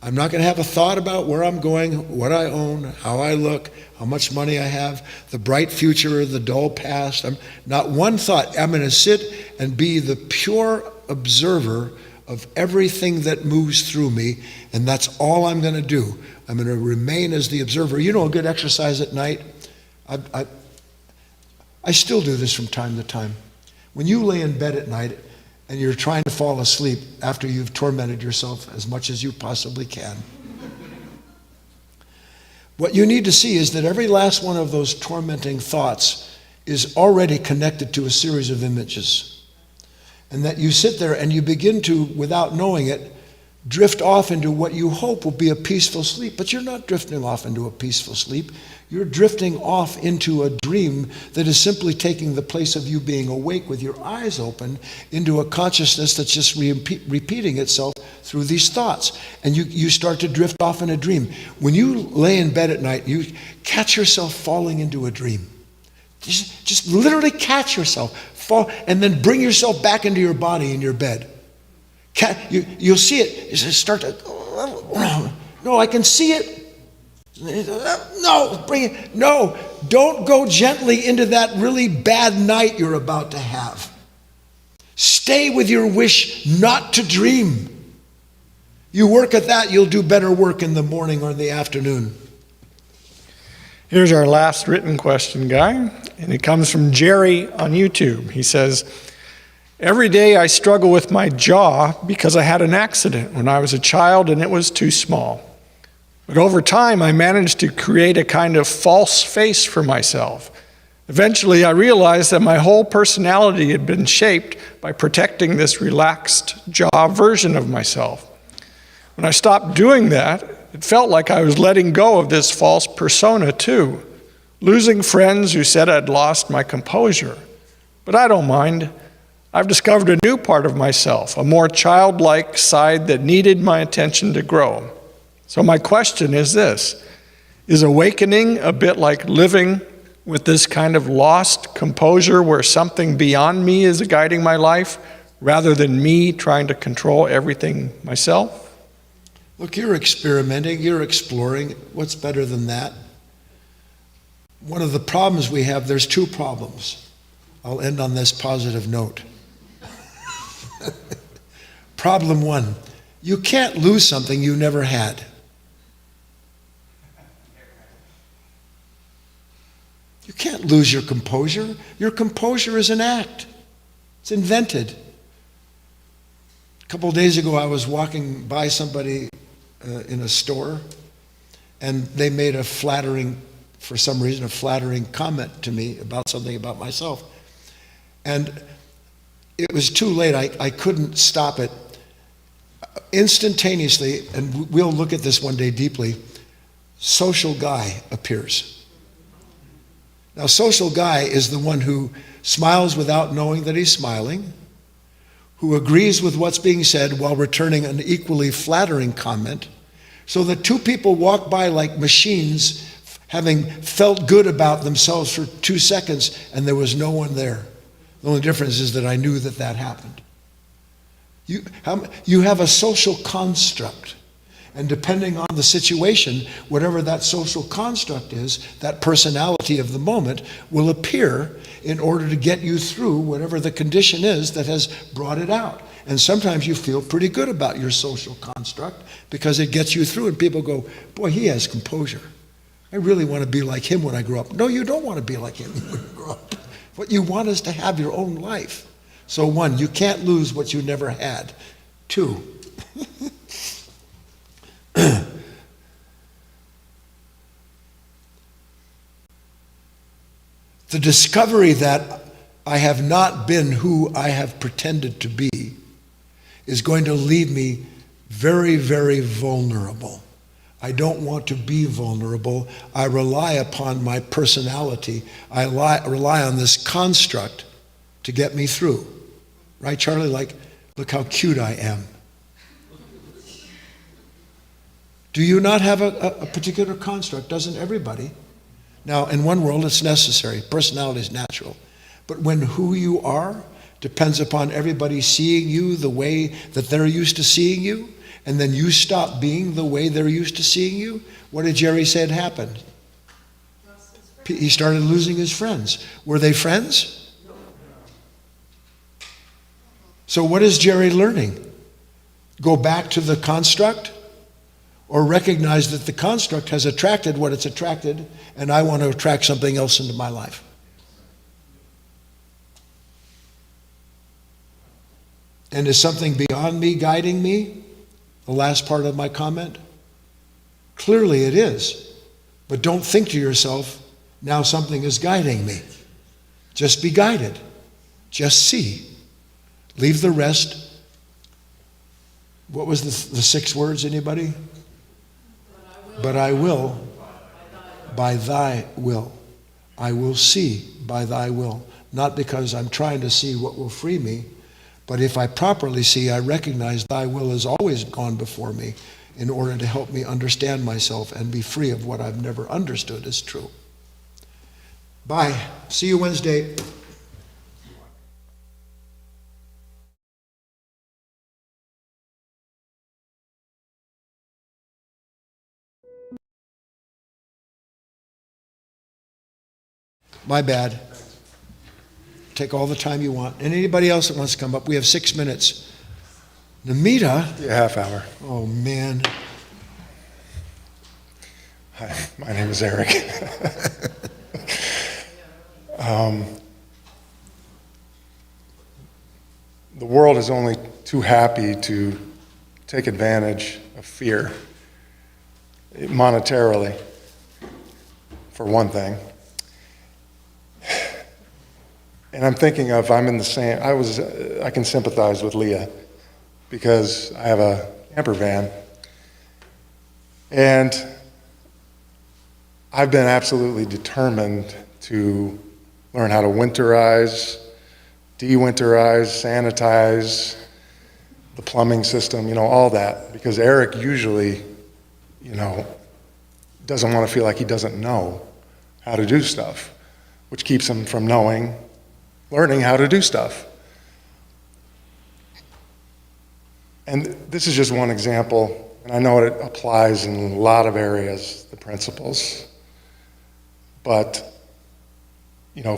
I'm not going to have a thought about where I'm going, what I own, how I look, how much money I have, the bright future or the dull past. Not one thought. I'm going to sit and be the pure observer of everything that moves through me, and that's all I'm going to do. I'm going to remain as the observer. You know, a good exercise at night, I still do this from time to time. When you lay in bed at night and you're trying to fall asleep after you've tormented yourself as much as you possibly can, what you need to see is that every last one of those tormenting thoughts is already connected to a series of images. And that you sit there and you begin to, without knowing it, drift off into what you hope will be a peaceful sleep. But you're not drifting off into a peaceful sleep. You're drifting off into a dream that is simply taking the place of you being awake with your eyes open into a consciousness that's just repeating itself through these thoughts. And you start to drift off in a dream. When you lay in bed at night, you catch yourself falling into a dream. Just literally catch yourself. Fall, and then bring yourself back into your body in your bed. You'll see it. You start to, no, I can see it. No, bring it. No, don't go gently into that really bad night you're about to have. Stay with your wish not to dream. You work at that, you'll do better work in the morning or in the afternoon. Here's our last written question, Guy, and it comes from Jerry on YouTube. He says, every day I struggle with my jaw because I had an accident when I was a child and it was too small. But over time, I managed to create a kind of false face for myself. Eventually, I realized that my whole personality had been shaped by protecting this relaxed jaw version of myself. When I stopped doing that, it felt like I was letting go of this false persona too, losing friends who said I'd lost my composure. But I don't mind. I've discovered a new part of myself, a more childlike side that needed my attention to grow. So my question is this: is awakening a bit like living with this kind of lost composure where something beyond me is guiding my life rather than me trying to control everything myself? Look, you're experimenting, you're exploring. What's better than that? One of the problems we have, there's two problems. I'll end on this positive note. Problem one, you can't lose something you never had. You can't lose your composure. Your composure is an act. It's invented. A couple of days ago, I was walking by somebody in a store, and they made for some reason, a flattering comment to me about something about myself. And it was too late. I couldn't stop it. Instantaneously, and we'll look at this one day deeply, social guy appears. Now, social guy is the one who smiles without knowing that he's smiling, who agrees with what's being said while returning an equally flattering comment, So the two people walk by like machines, having felt good about themselves for 2 seconds, and there was no one there. The only difference is that I knew that that happened. You have a social construct. And depending on the situation, whatever that social construct is, that personality of the moment will appear in order to get you through whatever the condition is that has brought it out. And sometimes you feel pretty good about your social construct because it gets you through, and people go, boy, he has composure. I really want to be like him when I grow up. No, you don't want to be like him when you grow up. What you want is to have your own life. So 1, you can't lose what you never had. 2, the discovery that I have not been who I have pretended to be is going to leave me very, very vulnerable. I don't want to be vulnerable. I rely upon my personality. I rely on this construct to get me through. Right, Charlie? Like, look how cute I am. Do you not have a particular construct? Doesn't everybody? Now, in one world, it's necessary. Personality is natural. But when who you are depends upon everybody seeing you the way that they're used to seeing you, and then you stop being the way they're used to seeing you, what did Jerry say had happened? He started losing his friends. Were they friends? So what is Jerry learning? Go back to the construct? Or recognize that the construct has attracted what it's attracted, and I want to attract something else into my life? And is something beyond me guiding me? The last part of my comment? Clearly it is. But don't think to yourself, now something is guiding me. Just be guided. Just see. Leave the rest. What was the 6 words, anybody? But I will by thy will. I will see by thy will. Not because I'm trying to see what will free me, but if I properly see, I recognize thy will has always gone before me in order to help me understand myself and be free of what I've never understood as true. Bye. See you Wednesday. My bad. Take all the time you want. And anybody else that wants to come up, we have 6 minutes. Namita? Yeah, half hour. Oh, man. Hi, my name is Eric. The world is only too happy to take advantage of fear, monetarily, for one thing. And I'm thinking of, I'm in the same, I can sympathize with Leah because I have a camper van. And I've been absolutely determined to learn how to winterize, de-winterize, sanitize the plumbing system, all that. Because Eric usually, doesn't want to feel like he doesn't know how to do stuff, which keeps him from learning how to do stuff. And this is just one example, and I know it applies in a lot of areas, the principles. But,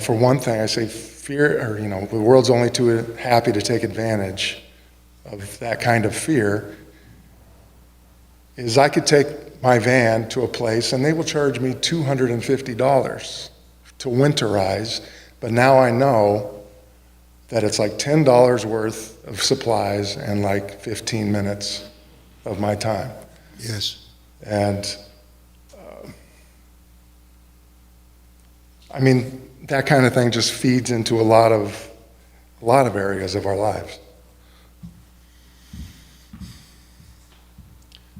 for one thing, I say fear, the world's only too happy to take advantage of that kind of fear, is I could take my van to a place and they will charge me $250 to winterize, but now I know that it's like $10 worth of supplies and like 15 minutes of my time. Yes. And that kind of thing just feeds into a lot of areas of our lives.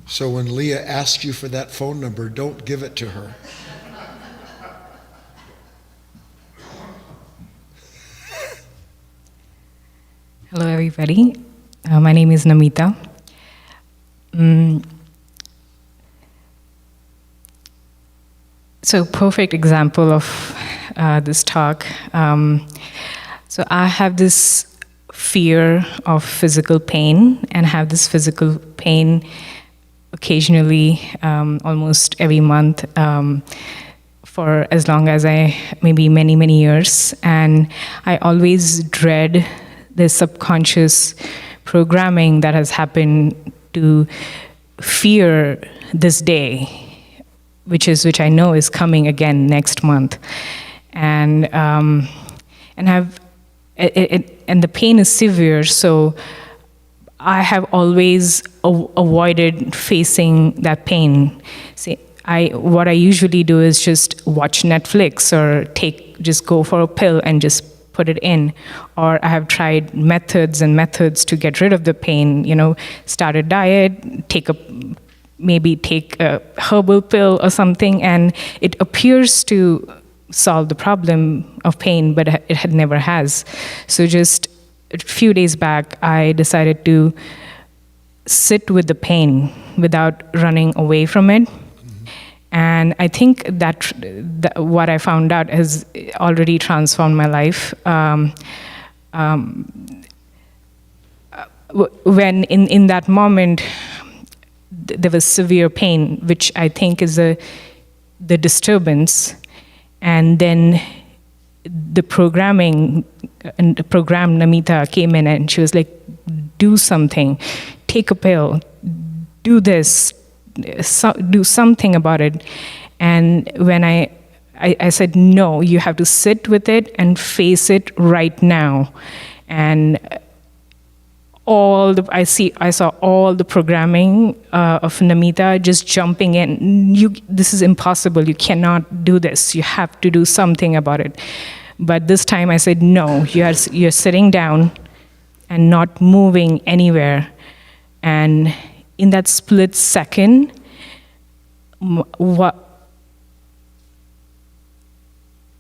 So when Leah asks you for that phone number, don't give it to her. Hello, everybody. My name is Namita. So, perfect example of this talk. So, I have this fear of physical pain, and have this physical pain occasionally, almost every month, for as long as maybe many years. And I always dread the subconscious programming that has happened to fear this day, which I know is coming again next month, and the pain is severe. So I have always avoided facing that pain. See, what I usually do is just watch Netflix or just go for a pill and just put it in. Or I have tried methods to get rid of the pain. Start a diet, take a herbal pill or something, and it appears to solve the problem of pain, but it never has. So just a few days back, I decided to sit with the pain without running away from it. And I think that what I found out has already transformed my life. When in that moment, there was severe pain, which I think is the disturbance, and then the programming and the program Namita came in and she was like, do something, take a pill, do this, do something about it. And when I said, no, you have to sit with it and face it right now. And I saw all the programming of Namita just jumping in. This is impossible. You cannot do this. You have to do something about it. But this time I said, no, you're sitting down and not moving anywhere. And in that split second,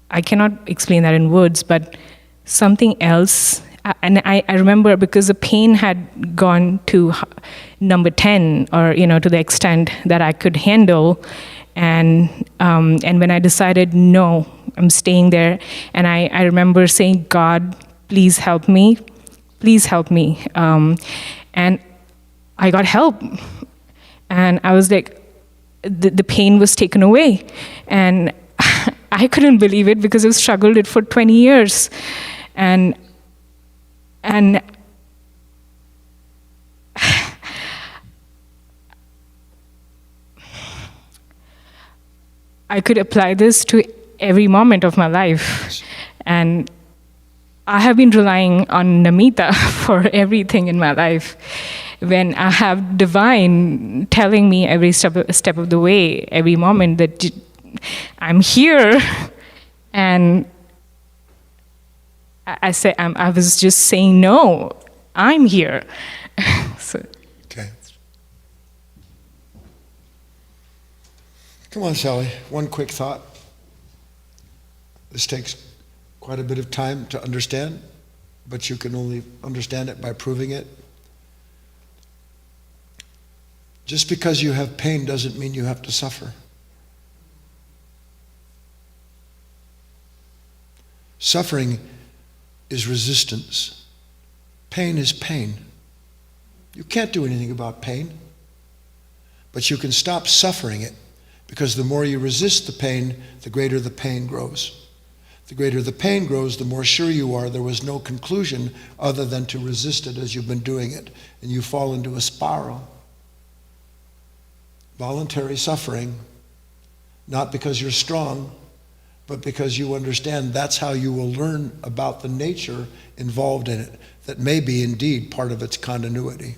I cannot explain that in words, but something else. And I remember, because the pain had gone to number 10, or to the extent that I could handle, and when I decided, no, I'm staying there, and I remember saying, God, please help me, and I got help, and I was like, the pain was taken away, and I couldn't believe it, because I've struggled it for 20 years, and I could apply this to every moment of my life. And I have been relying on Namita for everything in my life. When I have divine telling me every step of the way, every moment, that I'm here, and I was just saying, no, I'm here. So. Okay. Come on, Sally. One quick thought. This takes quite a bit of time to understand, but you can only understand it by proving it. Just because you have pain doesn't mean you have to suffer. Suffering is resistance. Pain is pain. You can't do anything about pain, but you can stop suffering it, because the more you resist the pain, the greater the pain grows. The greater the pain grows, the more sure you are there was no conclusion other than to resist it as you've been doing it, and you fall into a spiral. Voluntary suffering, not because you're strong, but because you understand that's how you will learn about the nature involved in it, that may be indeed part of its continuity.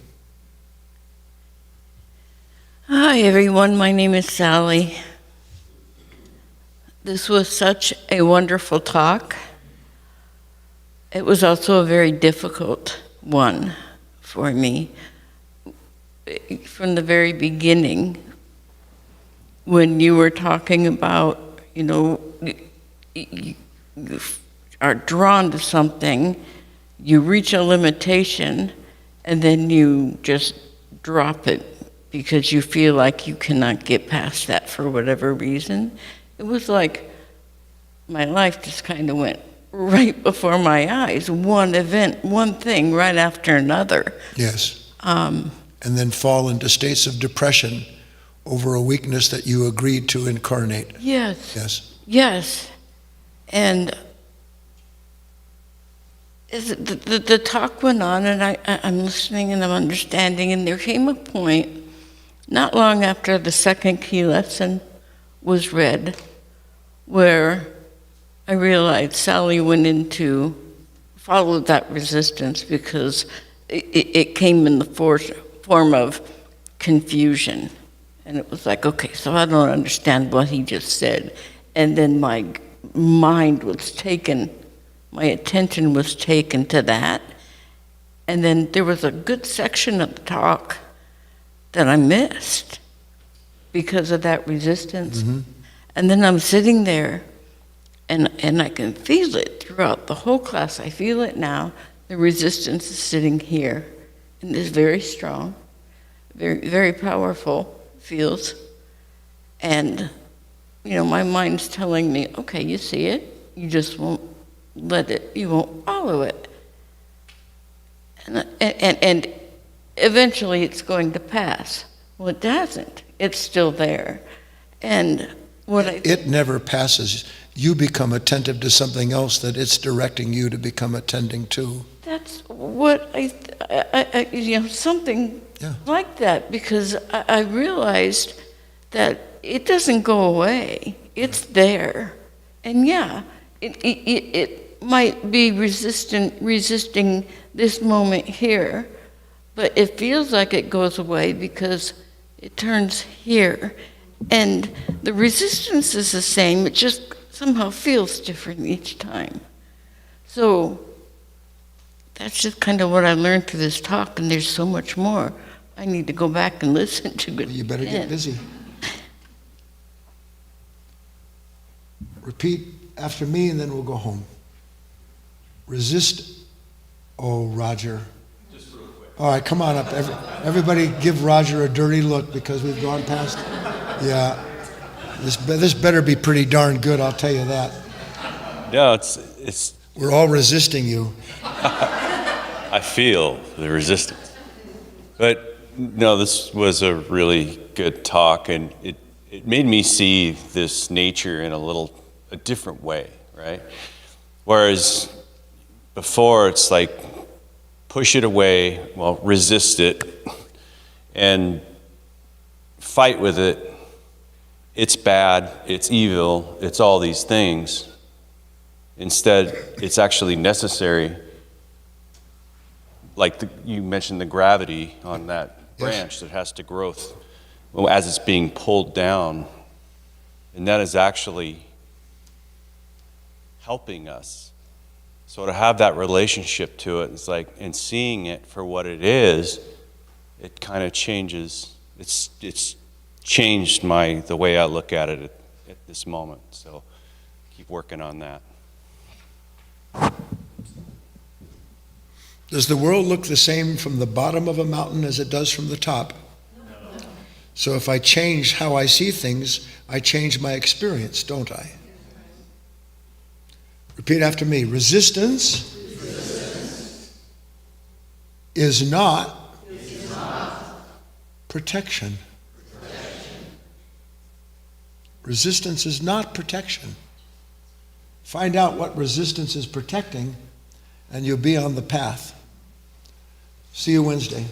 Hi everyone, my name is Sally. This was such a wonderful talk. It was also a very difficult one for me. From the very beginning, when you were talking about, you are drawn to something, you reach a limitation, and then you just drop it because you feel like you cannot get past that for whatever reason. It it was like my life just kind of went right before my eyes, one event, one thing right after another. Yes. And then fall into states of depression over a weakness that you agreed to incarnate. Yes. Yes. Yes. And the talk went on, and I'm listening and I'm understanding, and there came a point, not long after the second key lesson was read, where I realized Sally went into, followed that resistance because it came in the form of confusion. And it was like, okay, so I don't understand what he just said. And then my mind was taken, my attention was taken to that. And then there was a good section of the talk that I missed because of that resistance. Mm-hmm. And then I'm sitting there, and I can feel it throughout the whole class. I feel it now. The resistance is sitting here, and it's very strong, very, very powerful, feels. And, you know, my mind's telling me, okay, you see it, you just won't let it, you won't follow it. And eventually it's going to pass. Well, it doesn't. It's still there. And it never passes. You become attentive to something else that it's directing you to become attending to. That's what I you know, something like that, because I realized that it doesn't go away. It's there. And yeah, it might be resisting this moment here, but it feels like it goes away because it turns here. And the resistance is the same, it just somehow feels different each time. So that's just kind of what I learned through this talk, and there's so much more. I need to go back and listen to it. You better get busy. Repeat after me, and then we'll go home. Resist. Oh, Roger. Just real quick. All right, come on up. Everybody give Roger a dirty look because we've gone past. Yeah. This better be pretty darn good, I'll tell you that. No, it's. We're all resisting you. I feel the resistance. But no, this was a really good talk, and it made me see this nature in a different way, right? Whereas before it's like push it away, well, resist it, and fight with it. It's bad, it's evil, it's all these things. Instead, it's actually necessary. Like you mentioned the gravity on that branch that has to grow as it's being pulled down. And that is actually helping us. So to have that relationship to it, it's like, and seeing it for what it is, it kind of changes. It's changed the way I look at it at this moment. So keep working on that. Does the world look the same from the bottom of a mountain as it does from the top? No. So if I change how I see things, I change my experience, don't I? Repeat after me. Resistance is not protection. Resistance is not protection. Find out what resistance is protecting, and you'll be on the path. See you Wednesday.